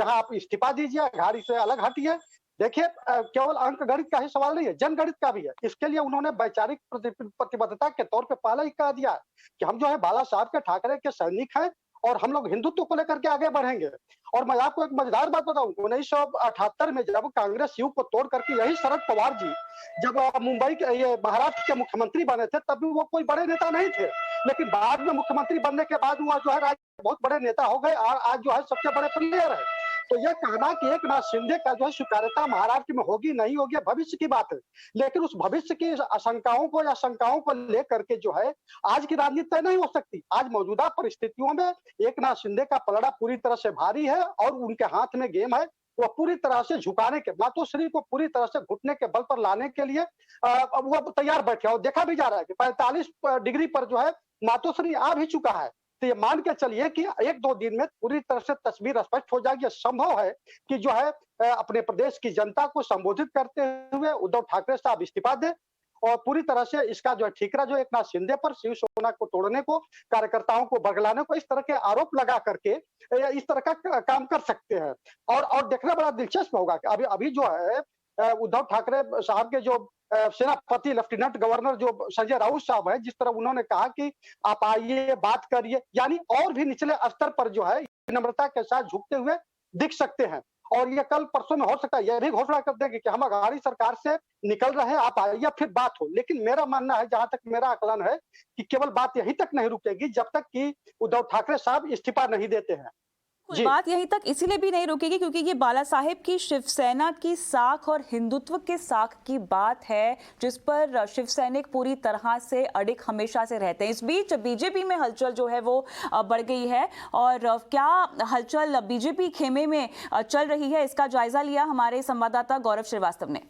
आप इस्तीफा दीजिए, अघाड़ी से अलग हटिए, देखिए केवल अंक गणित का ही सवाल नहीं है, जनगणित का भी है। इसके लिए उन्होंने वैचारिक प्रतिबद्धता के तौर पे पहले ही कह दिया है कि हम जो है बाला साहब के ठाकरे के सैनिक हैं और हम लोग हिंदुत्व को लेकर के आगे बढ़ेंगे। और मैं आपको एक मजेदार बात बताऊं, 1978 में जब कांग्रेस युग को तोड़ करके यही शरद पवार जी जब मुंबई के ये महाराष्ट्र के मुख्यमंत्री बने थे, तब भी वो कोई बड़े नेता नहीं थे, लेकिन बाद में मुख्यमंत्री बनने के बाद वो जो है बहुत बड़े नेता हो गए और आज जो है सबसे बड़े प्लेयर है। तो यह कहना कि एकनाथ शिंदे का जो है स्वीकार्यता महाराष्ट्र में होगी नहीं होगी भविष्य की बात है, लेकिन उस भविष्य की आशंकाओं को या शंकाओं को लेकर के जो है आज की राजनीति तय नहीं हो सकती। आज मौजूदा परिस्थितियों में एकनाथ शिंदे का पलड़ा पूरी तरह से भारी है और उनके हाथ में गेम है। वो पूरी तरह से झुकाने के, मातोश्री को पूरी तरह से घुटने के बल पर लाने के लिए वो तैयार बैठे और देखा भी जा रहा है कि 45 डिग्री पर जो है मातोश्री आ भी चुका है। तो ये मान के चलिए कि 1-2 दिन में पूरी तरह से तस्वीर स्पष्ट हो जाएगी। संभव है कि जो है अपने प्रदेश की जनता को संबोधित करते हुए उद्धव ठाकरे साहब इस्तीफा दें और पूरी तरह से इसका जो है ठीकरा जो एकनाथ शिंदे पर शिवसेना को तोड़ने को, कार्यकर्ताओं को बरगलाने को, इस तरह के आरोप लगा करके इस तरह का काम कर सकते हैं। और देखना बड़ा दिलचस्प होगा कि अभी जो है उद्धव ठाकरे साहब के जो सेनापति लेफ्टिनेंट गवर्नर जो संजय राउत साहब है, जिस तरह उन्होंने कहा कि आप आइए बात करिए, यानी और भी निचले स्तर पर जो है विनम्रता के साथ झुकते हुए दिख सकते हैं। और ये कल परसों में हो सकता है यह भी घोषणा कर देंगे कि हम अघाड़ी सरकार से निकल रहे हैं, आप आइए फिर बात हो। लेकिन मेरा मानना है, जहां तक मेरा आकलन है, कि केवल बात यहीं तक नहीं रुकेगी जब तक कि उद्धव ठाकरे साहब इस्तीफा नहीं देते हैं। बात यहीं तक इसीलिए भी नहीं रुकेगी क्योंकि ये बाला साहेब की शिवसेना की साख और हिंदुत्व के साख की बात है, जिस पर शिवसैनिक पूरी तरह से अडिग हमेशा से रहते हैं। इस बीच बीजेपी में हलचल जो है वो बढ़ गई है और क्या हलचल बीजेपी खेमे में चल रही है, इसका जायजा लिया हमारे संवाददाता गौरव श्रीवास्तव ने।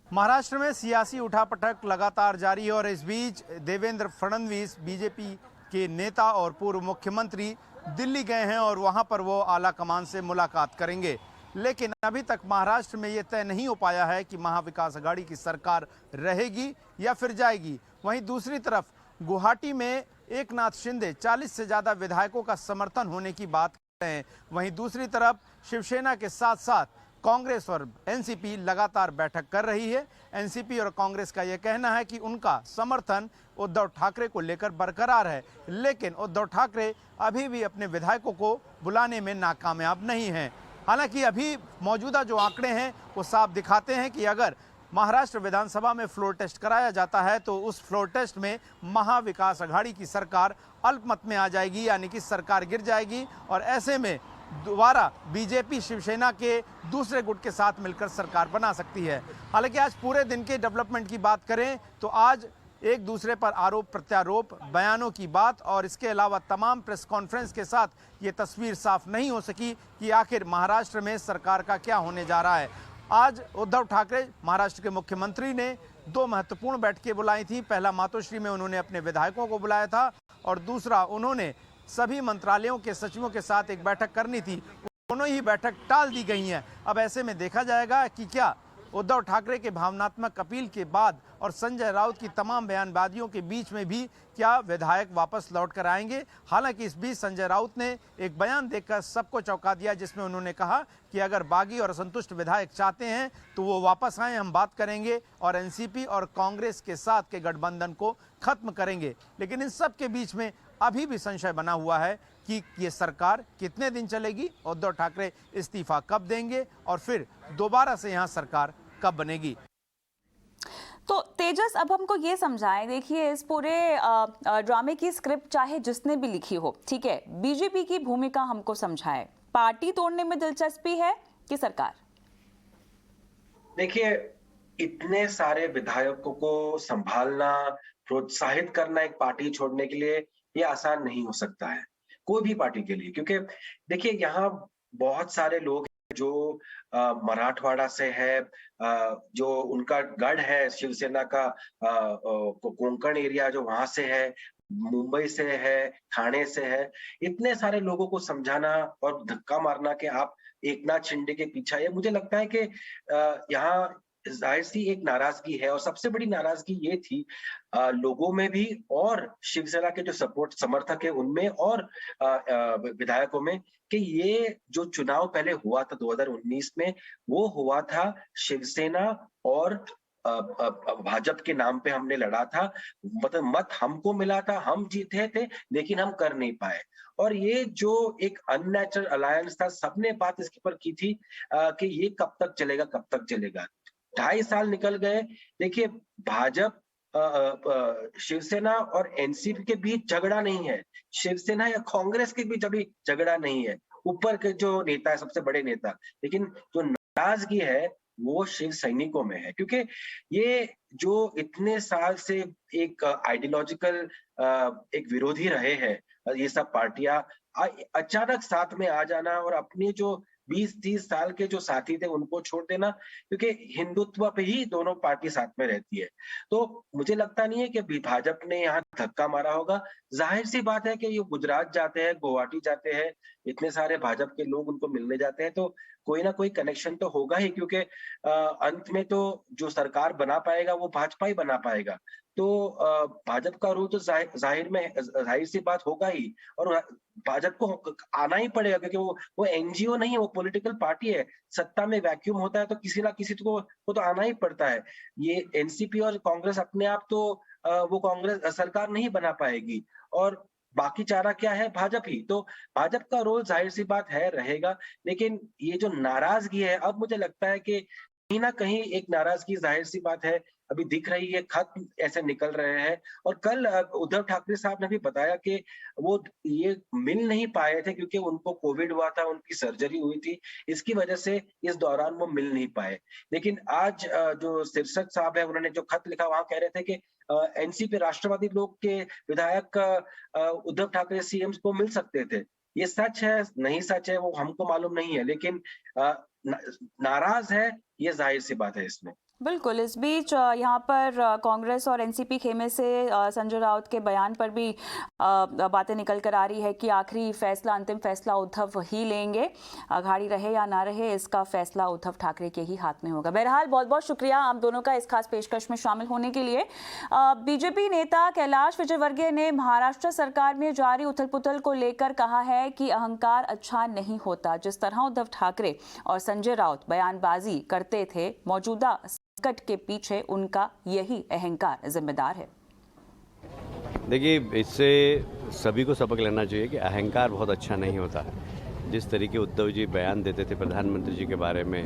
महाराष्ट्र में सियासी उठापटक लगातार जारी है और इस बीच देवेंद्र फडणवीस बीजेपी के नेता और पूर्व मुख्यमंत्री दिल्ली गए हैं और वहां पर वो आला कमान से मुलाकात करेंगे। लेकिन अभी तक महाराष्ट्र में ये तय नहीं हो पाया है कि महाविकास अघाड़ी की सरकार रहेगी या फिर जाएगी। वहीं दूसरी तरफ गुवाहाटी में एकनाथ शिंदे 40 से ज़्यादा विधायकों का समर्थन होने की बात कर रहे हैं। वहीं दूसरी तरफ शिवसेना के साथ साथ कांग्रेस और एनसीपी लगातार बैठक कर रही है। एनसीपी और कांग्रेस का यह कहना है कि उनका समर्थन उद्धव ठाकरे को लेकर बरकरार है, लेकिन उद्धव ठाकरे अभी भी अपने विधायकों को बुलाने में नाकामयाब नहीं हैं। हालांकि अभी मौजूदा जो आंकड़े हैं वो साफ दिखाते हैं कि अगर महाराष्ट्र विधानसभा में फ्लोर टेस्ट कराया जाता है तो उस फ्लोर टेस्ट में महाविकास अघाड़ी की सरकार अल्पमत में आ जाएगी, यानी कि सरकार गिर जाएगी और ऐसे में दोबारा बीजेपी शिवसेना के दूसरे गुट के साथ मिलकर सरकार बना सकती है। हालांकि आज पूरे दिन के डेवलपमेंट की बात करें तो आज एक दूसरे पर आरोप प्रत्यारोप, बयानों की बात और इसके अलावा तमाम प्रेस कॉन्फ्रेंस के साथ ये तस्वीर साफ नहीं हो सकी कि आखिर महाराष्ट्र में सरकार का क्या होने जा रहा है। आज उद्धव ठाकरे महाराष्ट्र के मुख्यमंत्री ने 2 महत्वपूर्ण बैठकें बुलाई थी। पहला मातोश्री में उन्होंने अपने विधायकों को बुलाया था और दूसरा उन्होंने सभी मंत्रालयों के सचिवों के साथ एक बैठक करनी थी। दोनों ही बैठक टाल दी गई हैं। अब ऐसे में देखा जाएगा कि क्या उद्धव ठाकरे के भावनात्मक अपील के बाद और संजय राउत की तमाम बयानबाजियों के बीच में भी क्या विधायक वापस लौट कर आएंगे। हालांकि इस बीच संजय राउत ने एक बयान देकर सबको चौंका दिया, जिसमें उन्होंने कहा कि अगर बागी और असंतुष्ट विधायक चाहते हैं तो वो वापस आए, हम बात करेंगे और एनसीपी और कांग्रेस के साथ के गठबंधन को खत्म करेंगे। लेकिन इन सब के बीच में अभी भी संशय बना हुआ है कि ये सरकार कितने दिन चलेगी, उद्धव ठाकरे इस्तीफा कब देंगे और फिर दोबारा से यहाँ सरकार कब बनेगी। तो तेजस, अब हमको ये समझाएं, देखिए इस पूरे ड्रामे की स्क्रिप्ट चाहे जिसने भी लिखी हो, ठीक है, बीजेपी की भूमिका हमको समझाए। पार्टी तोड़ने में दिलचस्पी है कि सरकार? देखिए, इतने सारे विधायकों को संभालना, प्रोत्साहित करना एक पार्टी छोड़ने के लिए ये आसान नहीं हो सकता है कोई भी पार्टी के लिए, क्योंकि देखिए यहाँ बहुत सारे लोग जो मराठवाड़ा से है, जो उनका गढ़ है शिवसेना का, कोंकण एरिया जो वहां से है, मुंबई से है, ठाणे से है, इतने सारे लोगों को समझाना और धक्का मारना कि आप एकनाथ शिंदे के पीछे, ये मुझे लगता है कि यहाँ जाहिर सी एक नाराजगी है और सबसे बड़ी नाराजगी ये थी लोगों में भी और शिवसेना के जो समर्थक है उनमें और विधायकों में कि ये जो चुनाव पहले हुआ था 2019 में वो हुआ था शिवसेना और भाजपा के नाम पे हमने लड़ा था, मतलब मत हमको मिला था, हम जीते थे लेकिन हम कर नहीं पाए। और ये जो एक अननेचुरल अलायंस था, सबने बात इसके ऊपर की थी कि ये कब तक चलेगा, कब तक चलेगा। 2.5 साल निकल गए। देखिए भाजपा शिवसेना और एनसीपी के बीच झगड़ा नहीं है, शिवसेना या कांग्रेस के बीच अभी झगड़ा नहीं है, ऊपर के जो नेता है सबसे बड़े नेता, लेकिन जो नाराजगी है वो शिव सैनिकों में है, क्योंकि ये जो इतने साल से एक आइडियोलॉजिकल एक विरोधी रहे हैं ये सब पार्टियां, अचानक साथ में आ जाना और अपने जो 20-30 साल के जो साथी थे उनको छोड़ देना, क्योंकि हिंदुत्व पे ही दोनों पार्टी साथ में रहती है। तो मुझे लगता नहीं है कि भाजपा ने यहाँ धक्का मारा होगा। जाहिर सी बात है कि ये गुजरात जाते हैं, गुवाहाटी जाते हैं, इतने सारे भाजपा के लोग उनको मिलने जाते हैं, तो कोई ना कोई कनेक्शन तो होगा ही, क्योंकि अंत में तो जो सरकार बना पाएगा वो भाजपा ही बना पाएगा। तो भाजपा का रूल तो जाहिर सी बात होगा ही, और भाजपा को आना ही पड़ेगा, क्योंकि वो एनजीओ नहीं है, वो पॉलिटिकल पार्टी है। सत्ता में वैक्यूम होता है तो किसी ना किसी को तो आना ही पड़ता है। ये एनसीपी और कांग्रेस अपने आप तो वो कांग्रेस सरकार नहीं बना पाएगी, और बाकी चारा क्या है, भाजपा ही। तो भाजपा का रोल जाहिर सी बात है रहेगा, लेकिन ये जो नाराजगी है, अब मुझे लगता है कि कहीं ना कहीं एक नाराजगी जाहिर सी बात है अभी दिख रही है, खत ऐसे निकल रहे हैं। और कल उद्धव ठाकरे साहब ने भी बताया कि वो ये मिल नहीं पाए थे क्योंकि उनको कोविड हुआ था, उनकी सर्जरी हुई थी, इसकी वजह से इस दौरान वो मिल नहीं पाए। लेकिन आज जो सिरसट साहब है उन्होंने जो खत लिखा, वहां कह रहे थे कि एनसीपी राष्ट्रवादी लोग के विधायक उद्धव ठाकरे सीएम को मिल सकते थे। ये सच है नहीं सच है वो हमको मालूम नहीं है, लेकिन नाराज है ये जाहिर सी बात है इसमें। बिल्कुल। इस बीच यहाँ पर कांग्रेस और एनसीपी खेमे से संजय राउत के बयान पर भी बातें निकल कर आ रही है कि आखिरी फैसला, अंतिम फैसला उद्धव ही लेंगे, अघाड़ी रहे या ना रहे इसका फैसला उद्धव ठाकरे के ही हाथ में होगा। बहरहाल बहुत बहुत शुक्रिया आप दोनों का इस खास पेशकश में शामिल होने के लिए। बीजेपी नेता कैलाश विजयवर्गीय ने महाराष्ट्र सरकार में जारी उथल पुथल को लेकर कहा है कि अहंकार अच्छा नहीं होता। जिस तरह उद्धव ठाकरे और संजय राउत बयानबाजी करते थे, मौजूदा संकट के पीछे उनका यही अहंकार जिम्मेदार है। देखिए, इससे सभी को सबक लेना चाहिए कि अहंकार बहुत अच्छा नहीं होता। जिस तरीके उद्धव जी बयान देते थे प्रधानमंत्री जी के बारे में,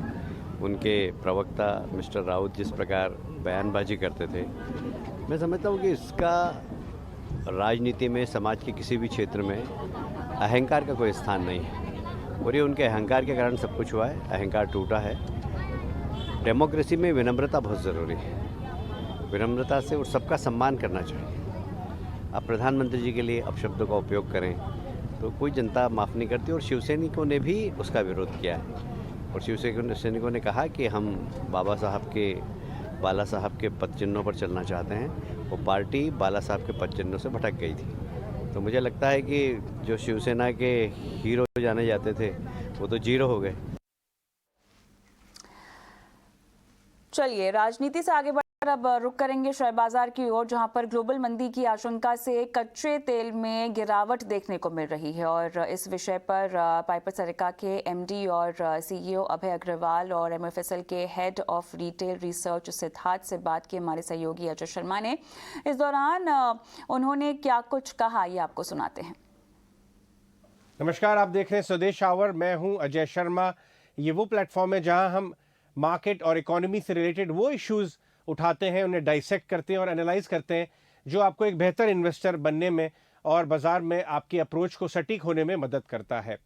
उनके प्रवक्ता मिस्टर राउत जिस प्रकार बयानबाजी करते थे, मैं समझता हूँ कि इसका राजनीति में, समाज के किसी भी क्षेत्र में अहंकार का कोई स्थान नहीं है। और ये उनके अहंकार के कारण सब कुछ हुआ है, अहंकार टूटा है। डेमोक्रेसी में विनम्रता बहुत ज़रूरी है, विनम्रता से और सबका सम्मान करना चाहिए। आप प्रधानमंत्री जी के लिए अपशब्दों का उपयोग करें तो कोई जनता माफ़ नहीं करती, और शिवसैनिकों ने भी उसका विरोध किया है। और शिवसैनिकों ने कहा कि हम बाला साहब के पद चिन्हों पर चलना चाहते हैं। वो पार्टी बाला साहब के पद चिन्हों से भटक गई थी। तो मुझे लगता है कि जो शिवसेना के हीरो जाने जाते थे वो तो जीरो हो गए। चलिए राजनीति से आगे बढ़कर अब रुक करेंगे शेयर बाजार की ओर, जहां पर ग्लोबल मंदी की आशंका से कच्चे तेल में गिरावट देखने को मिल रही है। और इस विषय पर पाइपर सरिका के एमडी और सीईओ अभय अग्रवाल और एमएफएसएल के head of retail research Siddharth से बात की हमारे सहयोगी अजय शर्मा ने। इस दौरान उन्होंने क्या कुछ कहा, ये आपको सुनाते हैं। नमस्कार, आप देख रहे हैं स्वदेश आवर। मैं हूं अजय शर्मा। ये वो प्लेटफॉर्म है जहां हम मार्केट और इकोनॉमी से रिलेटेड वो इश्यूज़ उठाते हैं, उन्हें डाइसेक्ट करते हैं और एनालाइज करते हैं, जो आपको एक बेहतर इन्वेस्टर बनने में और बाज़ार में आपकी अप्रोच को सटीक होने में मदद करता है।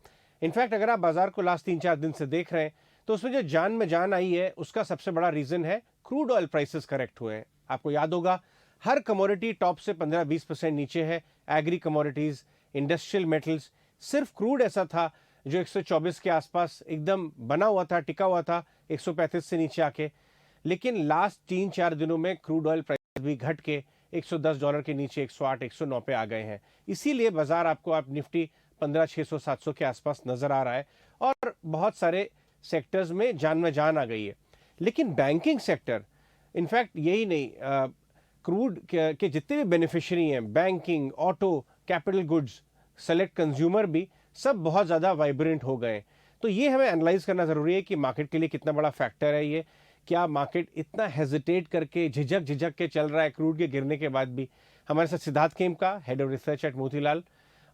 इनफैक्ट अगर आप बाज़ार को लास्ट 3-4 दिन से देख रहे हैं तो उसमें जो जान में जान आई है, उसका सबसे बड़ा रीज़न है क्रूड ऑयल प्राइसेस करेक्ट हुए हैं। आपको याद होगा हर कमोडिटी टॉप से 15-20% नीचे है। एग्री कमोडिटीज़, इंडस्ट्रियल मेटल्स, सिर्फ क्रूड ऐसा था जो 124 के आसपास एकदम बना हुआ था, टिका हुआ था 135 से नीचे आके। लेकिन लास्ट 3-4 दिनों में क्रूड ऑयल प्राइस भी घट के $110 के नीचे 108-109 पे आ गए हैं। इसीलिए बाजार आपको आप निफ्टी 15,600-700 के आसपास नजर आ रहा है और बहुत सारे सेक्टर्स में जान आ गई है। लेकिन बैंकिंग सेक्टर, इनफैक्ट यही नहीं, क्रूड के जितने भी बेनिफिशियरी हैं, banking, auto, capital goods, select consumer भी सब बहुत ज़्यादा वाइब्रेंट हो गए। तो ये हमें एनालाइज करना ज़रूरी है कि मार्केट के लिए कितना बड़ा फैक्टर है ये। क्या मार्केट इतना हेजिटेट करके झिझक के चल रहा है क्रूड के गिरने के बाद भी? हमारे साथ Siddharth Khemka, head of research eight Motilal,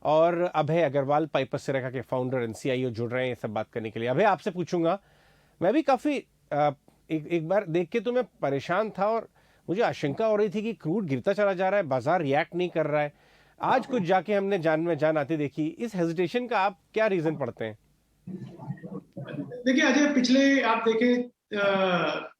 और अभय अग्रवाल, पाइपर सिरेका के फाउंडर एंड CIO जुड़ रहे हैं ये सब बात करने के लिए। अभय, आपसे पूछूंगा, मैं भी काफ़ी एक बार देख के तो मैं परेशान था और मुझे आशंका हो रही थी कि क्रूड गिरता चला जा रहा है, बाजार रिएक्ट नहीं कर रहा है। आज कुछ जाके हमने जान आती देखी। इस हेजिटेशन का आप क्या रीजन पढ़ते हैं? देखिए अजय, पिछले आप देखें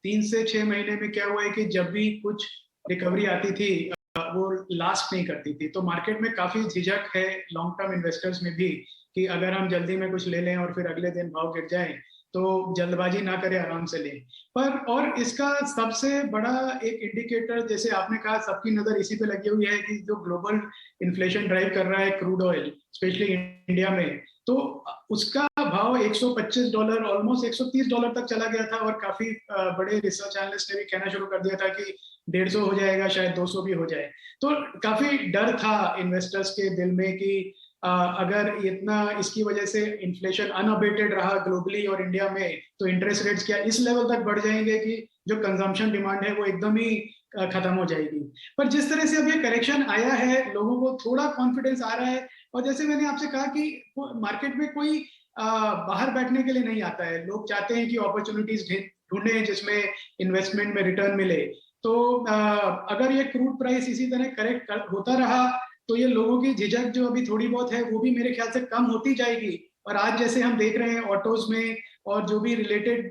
3 से 6 महीने में क्या हुआ है कि जब भी कुछ रिकवरी आती थी वो लास्ट नहीं करती थी, तो मार्केट में काफी झिझक है लॉन्ग टर्म इन्वेस्टर्स में भी कि अगर हम जल्दी में कुछ ले लें और फिर अगले दिन भाव गिर जाए तो जल्दबाजी ना करें, आराम से लें। पर और इसका सबसे बड़ा एक इंडिकेटर, जैसे आपने कहा, सबकी नजर इसी पे लगी हुई है कि जो ग्लोबल इन्फ्लेशन ड्राइव कर रहा है क्रूड ऑयल, स्पेशली इंडिया में, तो उसका भाव $125, ऑलमोस्ट $130 तक चला गया था और काफी बड़े रिसर्च एनालिस्ट ने भी कहना शुरू कर दिया था कि 150 हो जाएगा, शायद 200 भी हो जाए। तो काफी डर था इन्वेस्टर्स के दिल में कि अगर इतना इसकी वजह से इन्फ्लेशन अनअबेटेड रहा ग्लोबली और इंडिया में, तो इंटरेस्ट रेट्स क्या इस लेवल तक बढ़ जाएंगे कि जो कंजम्पशन डिमांड है वो एकदम ही खत्म हो जाएगी। पर जिस तरह से अब ये करेक्शन आया है, लोगों को थोड़ा कॉन्फिडेंस आ रहा है, और जैसे मैंने आपसे कहा कि मार्केट में कोई बाहर बैठने के लिए नहीं आता है। लोग चाहते हैं कि अपॉर्चुनिटीज ढूंढें जिसमें इन्वेस्टमेंट में रिटर्न मिले। तो अगर ये क्रूड प्राइस इसी तरह करेक्ट होता रहा तो ये लोगों की झिझक जो अभी थोड़ी बहुत है वो भी मेरे ख्याल से कम होती जाएगी। और आज जैसे हम देख रहे हैं ऑटोज में और जो भी रिलेटेड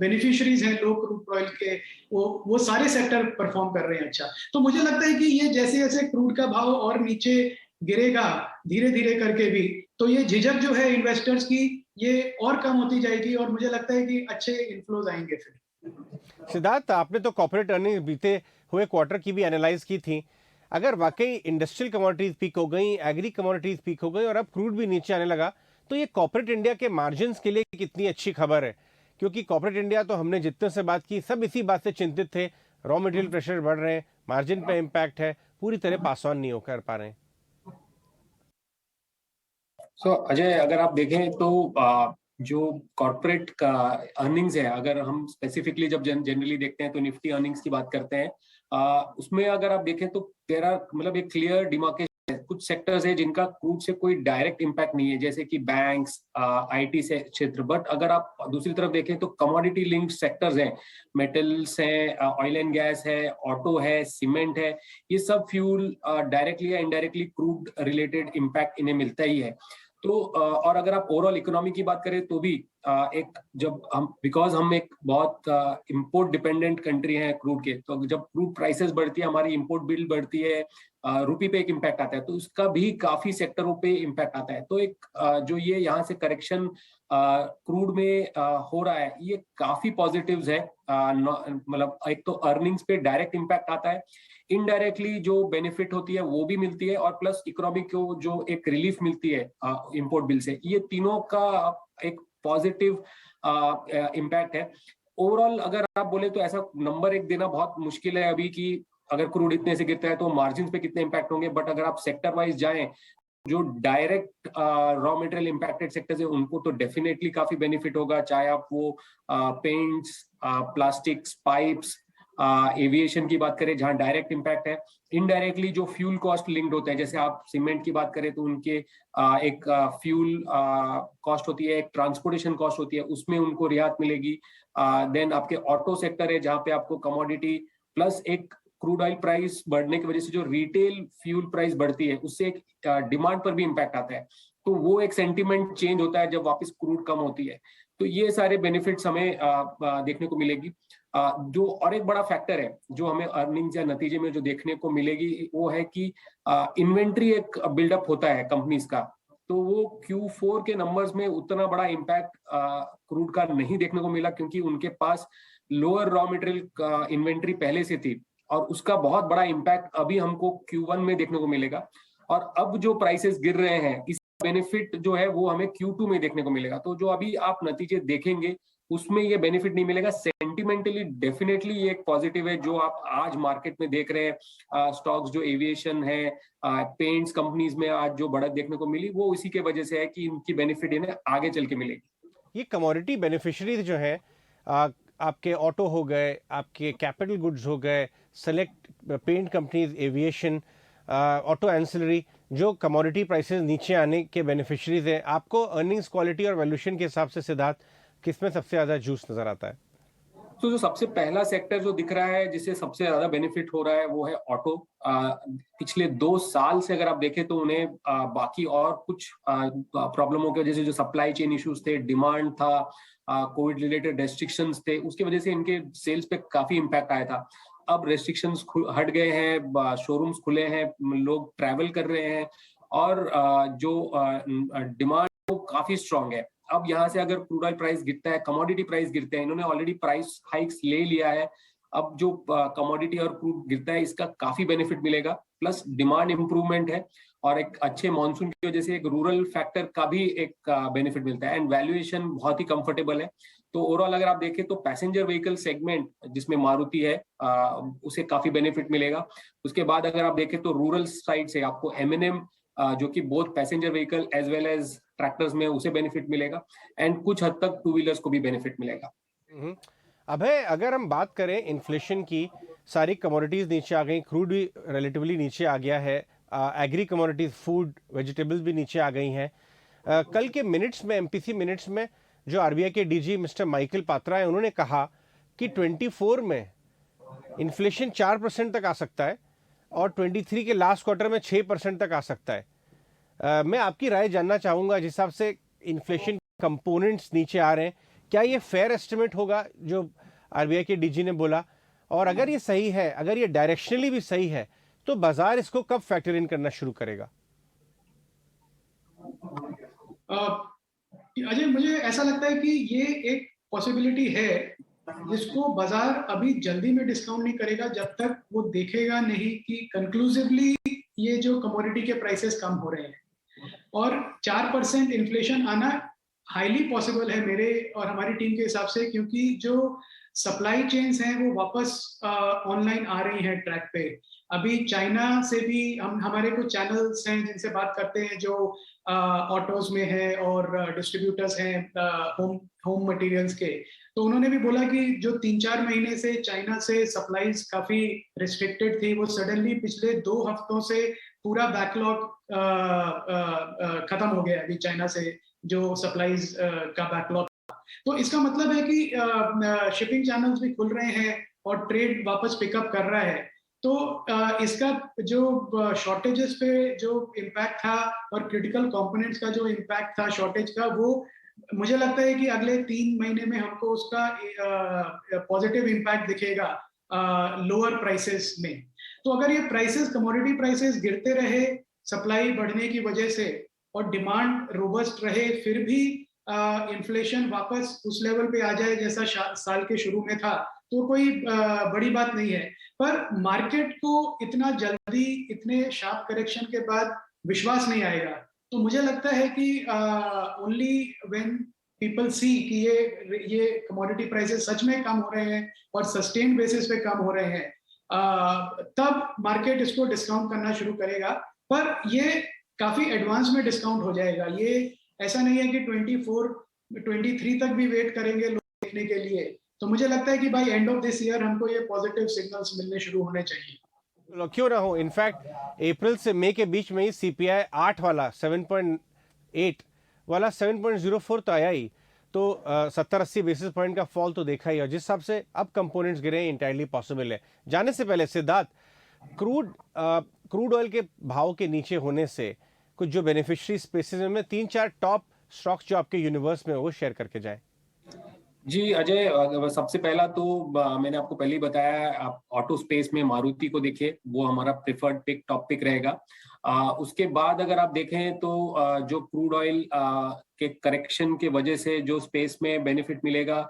बेनिफिशियरीज हैं लो क्रूड ऑयल के, वो सारे सेक्टर परफॉर्म कर रहे हैं अच्छा। तो मुझे लगता है कि ये जैसे जैसे क्रूड का भाव और नीचे गिरेगा धीरे धीरे करके भी, तो ये झिझक जो है इन्वेस्टर्स की ये और कम होती जाएगी और मुझे लगता है कि अच्छे इन्फ्लोज आएंगे फिर। सिद्धार्थ, आपने तो कॉर्पोरेट अर्निंग बीते हुए क्वार्टर की भी एनालाइज की थी। अगर वाकई इंडस्ट्रियल कमोडिटीज पीक हो गई, एग्री कमोडिटीज पीक हो गई और अब क्रूड भी नीचे आने लगा, तो ये कॉर्पोरेट इंडिया के मार्जिन्स के लिए कितनी अच्छी खबर है? क्योंकि कॉर्पोरेट इंडिया तो हमने जितने से बात की सब इसी बात से चिंतित थे, रॉ मटेरियल प्रेशर बढ़ रहे हैं, मार्जिन पे इम्पैक्ट है, पूरी तरह पास ऑन नहीं कर पा रहे हैं। अजय, अगर आप देखें तो जो कॉर्पोरेट का अर्निंग्स है, अगर हम स्पेसिफिकली जब जनरली देखते हैं तो निफ्टी अर्निंग्स की बात करते हैं, उसमें अगर आप देखें तो तेरा मतलब एक क्लियर डिमार्केशन है। कुछ सेक्टर्स है जिनका क्रूड से कोई डायरेक्ट इम्पैक्ट नहीं है, जैसे कि बैंक्स, IT से क्षेत्र। बट अगर आप दूसरी तरफ देखें तो कमोडिटी लिंक्ड सेक्टर्स हैं, मेटल्स हैं, ऑयल एंड गैस है, ऑटो है, सीमेंट है, ये सब फ्यूल डायरेक्टली या इनडायरेक्टली क्रूड रिलेटेड इम्पैक्ट इन्हें मिलता ही है। तो और अगर आप ओवरऑल इकोनॉमी की बात करें तो भी एक जब हम बिकॉज हम एक बहुत इंपोर्ट डिपेंडेंट कंट्री है क्रूड के, तो जब क्रूड प्राइसेस बढ़ती है, हमारी इंपोर्ट बिल बढ़ती है, रुपी पे एक इम्पैक्ट आता है, तो उसका भी काफी सेक्टरों पे इम्पैक्ट आता है। तो एक जो ये यहाँ से करेक्शन क्रूड में हो रहा है, ये काफी पॉजिटिव्स है। मतलब एक तो अर्निंग्स पे डायरेक्ट इम्पैक्ट आता है, इनडायरेक्टली जो बेनिफिट होती है वो भी मिलती है, और प्लस इकोनॉमी को जो एक रिलीफ मिलती है इंपोर्ट बिल से, ये तीनों का एक पॉजिटिव इम्पैक्ट है। ओवरऑल अगर आप बोले तो ऐसा नंबर एक देना बहुत मुश्किल है अभी कि अगर क्रूड इतने से गिरता है तो मार्जिन पे कितने इम्पैक्ट होंगे। बट अगर आप सेक्टर वाइज जाएं, जो direct raw material impacted sectors है उनको तो डेफिनेटली काफी बेनिफिट होगा, चाहे आप वो पेंट्स, प्लास्टिक्स, पाइप्स, एविएशन की बात करें जहां डायरेक्ट इम्पैक्ट है। इनडायरेक्टली जो फ्यूल कॉस्ट लिंक्ड होते हैं, जैसे आप सीमेंट की बात करें तो उनके एक फ्यूल कॉस्ट होती है, एक ट्रांसपोर्टेशन कॉस्ट होती है, उसमें उनको रियायत मिलेगी। देन आपके ऑटो सेक्टर है जहां पे आपको कमोडिटी प्लस एक क्रूड ऑयल प्राइस बढ़ने की वजह से जो रिटेल फ्यूल प्राइस बढ़ती है उससे एक डिमांड पर भी इम्पैक्ट आता है, तो वो एक सेंटिमेंट चेंज होता है जब वापस क्रूड कम होती है। तो ये सारे बेनिफिट्स हमें देखने को मिलेगी। जो और एक बड़ा फैक्टर है जो हमें अर्निंग्स या नतीजे में जो देखने को मिलेगी वो है कि इन्वेंट्री एक बिल्डअप होता है कंपनीज का, तो वो Q4 के नंबर्स में उतना बड़ा इम्पैक्ट क्रूड का नहीं देखने को मिला, क्योंकि उनके पास लोअर रॉ मटेरियल इन्वेंट्री पहले से थी, और उसका बहुत बड़ा इम्पैक्ट अभी हमको Q1 में देखने को मिलेगा। और अब जो प्राइसेस गिर रहे हैं इस बेनिफिट जो है वो हमें Q2 में देखने को मिलेगा। तो जो अभी आप नतीजे देखेंगे उसमें ये बेनिफिट नहीं मिलेगा। सेंटिमेंटली डेफिनेटली ये एक पॉजिटिव है जो आप आज मार्केट में देख रहे हैं। स्टॉक्स जो एविएशन है, पेंट्स कंपनीज में आज जो बढ़त देखने को मिली वो इसी के वजह से है कि इनकी बेनिफिट इन्हें आगे चल के मिलेगी। ये कमोडिटी बेनिफिशियरीज जो हैं, आपके ऑटो हो गए, आपके कैपिटल गुड्स हो गए, select paint companies, aviation, auto ancillary, जो कमोडिटी प्राइसेस नीचे आने के बेनिफिशियरीज हैं, आपको अर्निंग्स क्वालिटी और वैल्यूएशन के हिसाब से सिद्धार्थ किसमें सबसे ज्यादा जूस नजर आता है? तो जो सबसे पहला सेक्टर जो दिख रहा है जिससे सबसे ज्यादा बेनिफिट हो रहा है वो है ऑटो। पिछले 2 साल से अगर आप देखें तो उन्हें बाकी और कुछ प्रॉब्लमों की वजह से जो सप्लाई चेन इश्यूज थे, डिमांड था, कोविड रिलेटेड रेस्ट्रिक्शंस थे, उसकी वजह से इनके सेल्स पे काफी इम्पैक्ट आया था। अब रेस्ट्रिक्शंस हट गए हैं, शोरूम्स खुले हैं, लोग ट्रैवल कर रहे हैं और जो डिमांड वो काफी स्ट्रांग है। अब यहाँ से अगर क्रूड ऑयल प्राइस गिरता है, कमोडिटी प्राइस गिरते हैं, इन्होंने ऑलरेडी प्राइस हाइक्स ले लिया है, अब जो कमोडिटी और क्रूड गिरता है इसका काफी बेनिफिट मिलेगा। प्लस डिमांड इंप्रूवमेंट है और एक अच्छे मॉनसून की वजह से एक रूरल फैक्टर का भी एक बेनिफिट मिलता है एंड वैल्यूएशन बहुत ही कंफर्टेबल है। तो ओवरऑल अगर आप देखें तो पैसेंजर व्हीकल सेगमेंट जिसमें मारुति है उसे काफी बेनिफिट मिलेगा। उसके बाद अगर आप देखें तो रूरल साइड से आपको M&M जो कि both passenger vehicle as well as tractors में उसे बेनिफिट मिलेगा एंड कुछ हद तक 2 व्हीलर्स को भी बेनिफिट मिलेगा। अभय, अगर हम बात करें इन्फ्लेशन की, सारी कमोडिटीज नीचे आ गई, क्रूड भी रिलेटिवली नीचे आ गया है, एग्री कमोडिटीज, फूड, वेजिटेबल्स भी नीचे आ गई हैं। कल के मिनट्स में, MPC मिनट्स में, जो RBI के DG मिस्टर माइकल पात्रा है, उन्होंने कहा कि 24 में इन्फ्लेशन 4% तक आ सकता है और 23 के लास्ट क्वार्टर में 6% तक आ सकता है। मैं आपकी राय जानना चाहूँगा, जिस हिसाब से इन्फ्लेशन कंपोनेंट्स नीचे आ रहे हैं, क्या ये फेयर एस्टिमेट होगा जो RBI के DG ने बोला? और अगर ये सही है, अगर ये डायरेक्शनली भी सही है, तो बाजार इसको कब फैक्टर इन करना शुरू करेगा? अजय, मुझे ऐसा लगता है कि ये एक पॉसिबिलिटी है जिसको बाजार अभी जल्दी में डिस्काउंट नहीं करेगा जब तक वो देखेगा नहीं कि कंक्लूसिवली ये जो कमोडिटी के प्राइसेस कम हो रहे हैं। और 4% इन्फ्लेशन आना हाईली पॉसिबल है मेरे और हमारी टीम के हिसाब से, क्योंकि जो सप्लाई चेन्स हैं वो वापस ऑनलाइन आ रही हैं ट्रैक पे। अभी चाइना से भी हमारे कुछ चैनल्स हैं जिनसे बात करते हैं जो ऑटोज में है और डिस्ट्रीब्यूटर्स हैं होम मटेरियल्स के, तो उन्होंने भी बोला कि जो 3-4 महीने से चाइना से सप्लाईज काफी रिस्ट्रिक्टेड थी, वो सडनली पिछले 2 हफ्तों से पूरा बैकलॉग खत्म हो गया अभी चाइना से जो सप्लाईज का बैकलॉग। तो इसका मतलब है कि शिपिंग चैनल्स भी खुल रहे हैं और ट्रेड वापस पिकअप कर रहा है। तो इसका जो शॉर्टेजेस पे जो इम्पैक्ट था और क्रिटिकल कंपोनेंट्स का जो इम्पैक्ट था शॉर्टेज का, वो मुझे लगता है कि अगले 3 महीने में हमको उसका पॉजिटिव इम्पैक्ट दिखेगा लोअर प्राइसेस में। तो अगर ये प्राइसेस, कमोडिटी प्राइसेस गिरते रहे सप्लाई बढ़ने की वजह से और डिमांड रोबस्ट रहे, फिर भी इन्फ्लेशन वापस उस लेवल पे आ जाए जैसा साल के शुरू में था, तो कोई बड़ी बात नहीं है। पर मार्केट को इतना जल्दी इतने शार्प करेक्शन के बाद विश्वास नहीं आएगा। तो मुझे लगता है कि ओनली व्हेन पीपल सी कि ये कमोडिटी प्राइसेस सच में कम हो रहे हैं और सस्टेन्ड बेसिस पे कम हो रहे हैं, तब मार्केट इसको डिस्काउंट करना शुरू करेगा। पर ये काफी एडवांस में डिस्काउंट हो जाएगा। ये ऐसा नहीं है कि 23 तक भी वेट करेंगे लोग देखने के लिए। तो मुझे लगता है कि by end of this year हमको ये पॉजिटिव सिग्नल्स मिलने शुरू होने चाहिए। क्यों ना हो, इनफैक्ट अप्रैल से मई के बीच में ही CPI 8 वाला 7.8 वाला 7.04 तो आया ही, तो 70-80 बेसिस पॉइंट का फॉल तो देखा ही। और जिस हिसाब से अब कंपोनेंट्स गिरे इंटायरली पॉसिबल है। जाने से पहले सिद्धार्थ, क्रूड ऑयल के भाव के नीचे होने से कुछ जो बेनिफिशियरी स्पेसेस में 3-4 टॉप स्टॉक्स जो आपके यूनिवर्स में वो शेयर करके जाए। जी अजय, सबसे पहला तो मैंने आपको पहले ही बताया, आप ऑटो स्पेस में मारुति को देखिए, वो हमारा प्रेफर्ड पिक, टॉप पिक रहेगा। उसके बाद अगर आप देखें तो जो क्रूड ऑयल के करेक्शन के वजह से जो स्पेस में बेनिफिट मिलेगा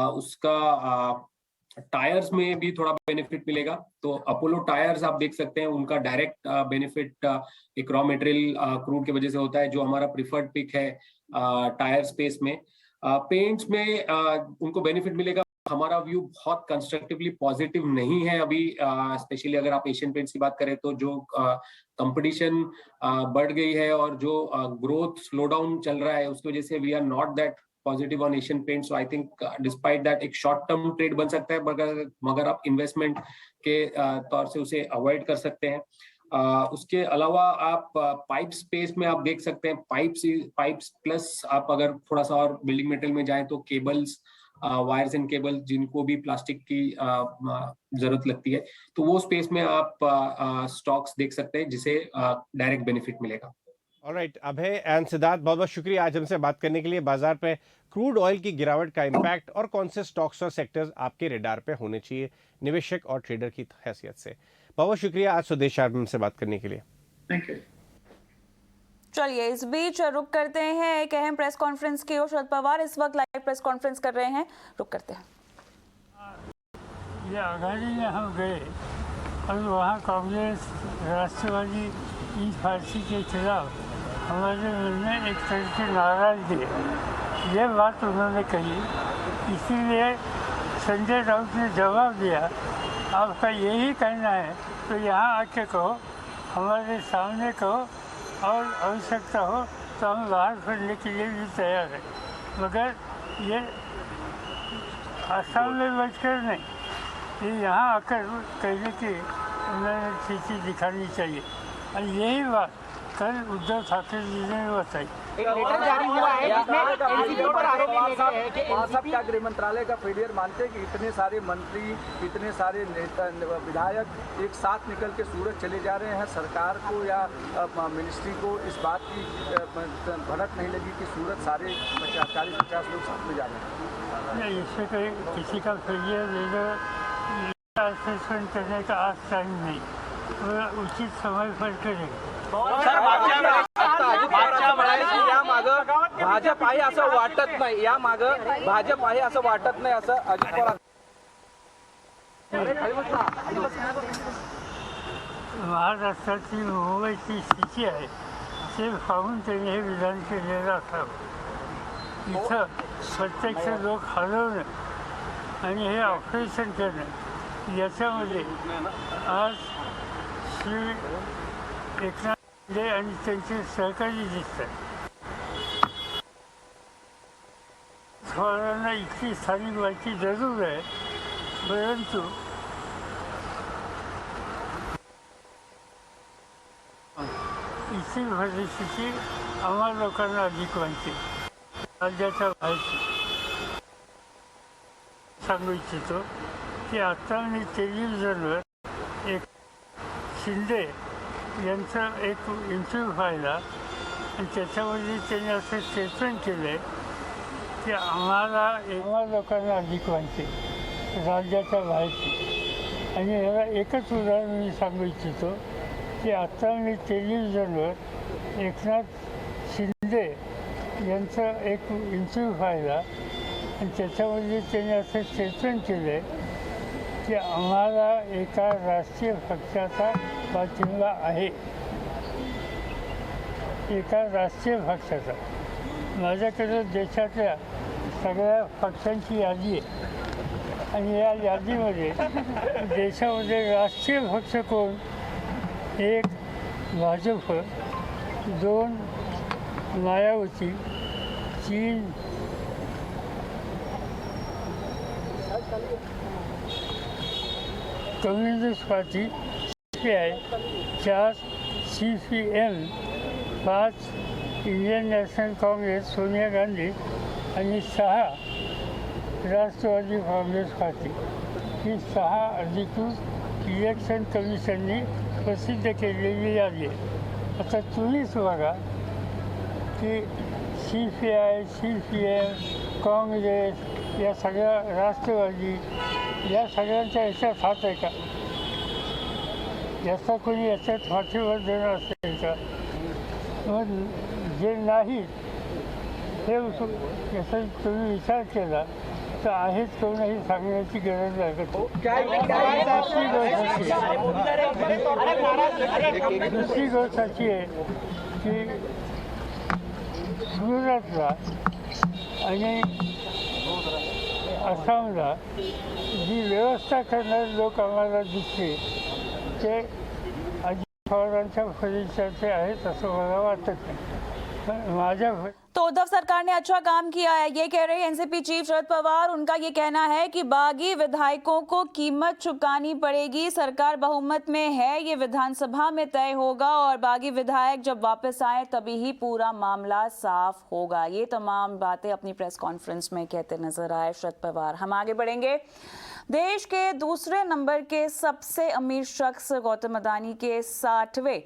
उसका टायर्स में भी थोड़ा बेनिफिट मिलेगा। तो अपोलो टायर्स आप देख सकते हैं, उनका डायरेक्ट बेनिफिट एक रॉ मटेरियल क्रूड की वजह से होता है, जो हमारा प्रिफर्ड पिक है टायर स्पेस में। पेंट्स में उनको बेनिफिट मिलेगा। हमारा व्यू बहुत कंस्ट्रक्टिवली पॉजिटिव नहीं है अभी, स्पेशली अगर आप एशियन पेंट्स की बात करें तो जो कंपटीशन बढ़ गई है और जो ग्रोथ स्लो डाउन चल रहा है उसकी वजह से we are not that positive on Asian Paints. So I think despite that एक शॉर्ट टर्म ट्रेड बन सकता है, मगर आप इन्वेस्टमेंट के तौर से उसे अवॉइड कर सकते हैं। उसके अलावा आप पाइप स्पेस में आप देख सकते हैं, पाइप्स प्लस आप अगर थोड़ा सा और बिल्डिंग मटेरियल में जाएं तो केबल्स, वायर्स एंड केबल, जिनको भी प्लास्टिक की जरूरत लगती है, तो वो स्पेस में आप स्टॉक्स देख सकते हैं जिसे डायरेक्ट बेनिफिट मिलेगा। ऑलराइट, अभय एंड सिद्धार्थ, बहुत बहुत शुक्रिया आज हमसे बात करने के लिए। बाजार पे क्रूड ऑयल की गिरावट का इम्पैक्ट और कौन से स्टॉक्स और सेक्टर्स आपके रेडार पे होने चाहिए निवेशक और ट्रेडर की हैसियत से। बहुत बहुत शुक्रिया आज स्वदेश आर्म से बात करने के लिए। Thank you. चलिए इस बीच रुक करते हैं एक अहम प्रेस कॉन्फ्रेंस की ओर। शरद पवार इस वक्त लाइव प्रेस कॉन्फ्रेंस कर रहे हैं, रुक करते हैं। ये आघाड़ी में हम गए और वहाँ कांग्रेस राष्ट्रवादी इन पार्टी के खिलाफ हमारे मन में एक तरह की नाराजगी है, ये बात उन्होंने कही। इसीलिए संजय राउत ने जवाब दिया, आपका यही कहना है तो यहाँ आके कहो, हमारे सामने कहो, और आवश्यकता हो तो हम बाहर करने के लिए भी तैयार हैं, मगर ये आसाम में बैठकर नहीं, ये यहाँ आकर कहने की उन्होंने स्थिति दिखानी चाहिए। और यही बात कल उद्धव ठाकरे जी ने बताई। एक लेटर जारी हुआ है जिसमें एनसीपी पर आरोप लगाए गए हैं कि एनसीपी का गृह मंत्रालय का फेलियर मानते हैं कि इतने सारे मंत्री, इतने सारे नेता, विधायक एक साथ निकल के सूरत चले जा रहे हैं। सरकार को या मिनिस्ट्री को इस बात की भनक नहीं लगी कि सूरत सारे 40-50 लोग साथ में जा रहे हैं। नहीं, इससे कोई किसी का फेलियर असेसमेंट करने का आज टाइम नहीं, वो उचित समय पर करेगा। भाजप आहे असं वाटत नाही, या मागं भाजप आहे असं वाटत नाही असं अजित पवार। महाराष्ट्राची मुंबईची स्थिती आहे ते पाहून त्यांनी हे विधान केलेलं असावं। इथं प्रत्यक्ष लोक हलवणं आणि हे ऑपरेशन करणं, याच्यामध्ये आज श्री एकनाथ शिंदे आणि त्यांचे सहकारी दिसतात। पवारांना इतकी स्थानिक व्हायची जरूर आहे, परंतु इथे परिस्थिती आम्हा लोकांना अधिक वाटते। राज्याच्या व्हायची सांगू इच्छितो की आता मी टेलिव्हिजनवर एक शिंदे यांचं एक इंटरव्ह्यू पाहिला आणि त्याच्यामध्ये त्यांनी असं स्टेटमेंट केलं आहे की आम्हा लोकांना अधिक वाटते राज्याच्या व्हायची। आणि ह्याला एकच उदाहरण मी सांगू इच्छितो की आता मी टेलिव्हिजनवर एकनाथ शिंदे यांचं एक इंटरव्ह्यू पाहिला आणि त्याच्यामध्ये त्यांनी असं स्टेटमेंट केलं आहे की आम्हाला एका राष्ट्रीय पक्षाचा पाठिंबा आहे, एका राष्ट्रीय पक्षाचा। माझ्याकडे देशातल्या सगळ्या पक्षांची यादी आहे आणि या यादीमध्ये देशामध्ये राष्ट्रीय पक्ष कोण? एक भाजप, दोन मायावती, तीन communist party CPI, 4 CPM, 5 Indian national Congress Sonia Gandhi आणि 6 राष्ट्रवादी काँग्रेस पार्टी। ही 6 अधिकृत इलेक्शन कमिशननी प्रसिद्ध केलेली यादी आहे। आता तुम्हीच बघा की CPI, CPM, काँग्रेस, या सगळ्या राष्ट्रवादी, या सगळ्यांच्या याच्यात हात आहे का? याचा कोणी याच्यात पाठिंबा देणार असेल का? मग जे नाही हे याचा तुम्ही विचार केला तर आहेत कोणही सांगण्याची गरज लागत दुसरी गोष्ट अशी आहे की सुरतला आणि आसामला जी व्यवस्था करणारे लोक आम्हाला दिसले ते अजित पवारांच्या फलिताचे आहेत असं मला वाटत नाही माझ्या तो उद्धव सरकार ने अच्छा काम किया है, ये कह रहे एनसीपी चीफ शरद पवार। उनका ये कहना है कि बागी विधायकों को कीमत चुकानी पड़ेगी, सरकार बहुमत में है, ये विधानसभा में तय होगा और बागी विधायक जब वापस आए तभी ही पूरा मामला साफ होगा। ये तमाम बातें अपनी प्रेस कॉन्फ्रेंस में कहते नजर आए शरद पवार। हम आगे बढ़ेंगे। देश के दूसरे नंबर के सबसे अमीर शख्स गौतम अदानी के 60वें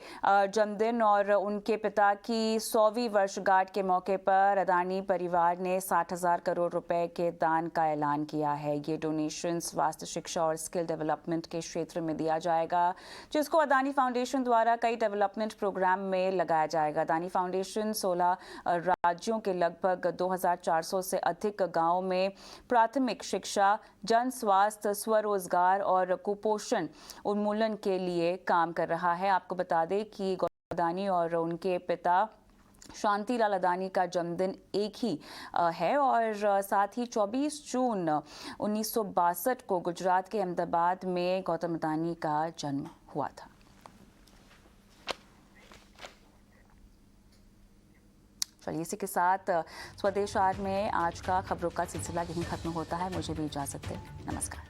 जन्मदिन और उनके पिता की 100वीं वर्षगांठ के मौके पर अदानी परिवार ने 60,000 करोड़ रुपए के दान का ऐलान किया है। ये डोनेशन स्वास्थ्य, शिक्षा और स्किल डेवलपमेंट के क्षेत्र में दिया जाएगा, जिसको अदानी फाउंडेशन द्वारा कई डेवलपमेंट प्रोग्राम में लगाया जाएगा। अदानी फाउंडेशन 16 राज्यों के लगभग 2,400 से अधिक गाँवों में प्राथमिक शिक्षा, जन स्वास्थ्य, स्वरोजगार और कुपोषण उन्मूलन के लिए काम कर रहा है। आपको बता दें कि गौतम अदानी और उनके पिता शांतिलाल अदानी का जन्मदिन एक ही है और साथ ही 24 जून 1962 को गुजरात के अहमदाबाद में गौतम अदानी का जन्म हुआ था। चलिए इसी के साथ स्वदेश आर में आज का खबरों का सिलसिला यहीं खत्म होता है। मुझे भी इजाजत दें। नमस्कार।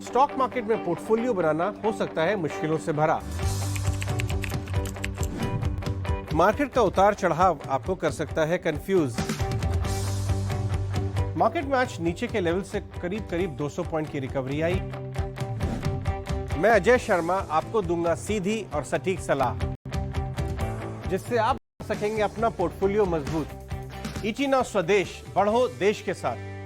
स्टॉक मार्केट में पोर्टफोलियो बनाना हो सकता है मुश्किलों से भरा। मार्केट का उतार चढ़ाव आपको कर सकता है कंफ्यूज। मार्केट में आज नीचे के लेवल से करीब 200 पॉइंट की रिकवरी आई। मैं अजय शर्मा आपको दूंगा सीधी और सटीक सलाह, जिससे आप सकेंगे अपना पोर्टफोलियो मजबूत। इची नाउ स्वदेश, बढ़ो देश के साथ।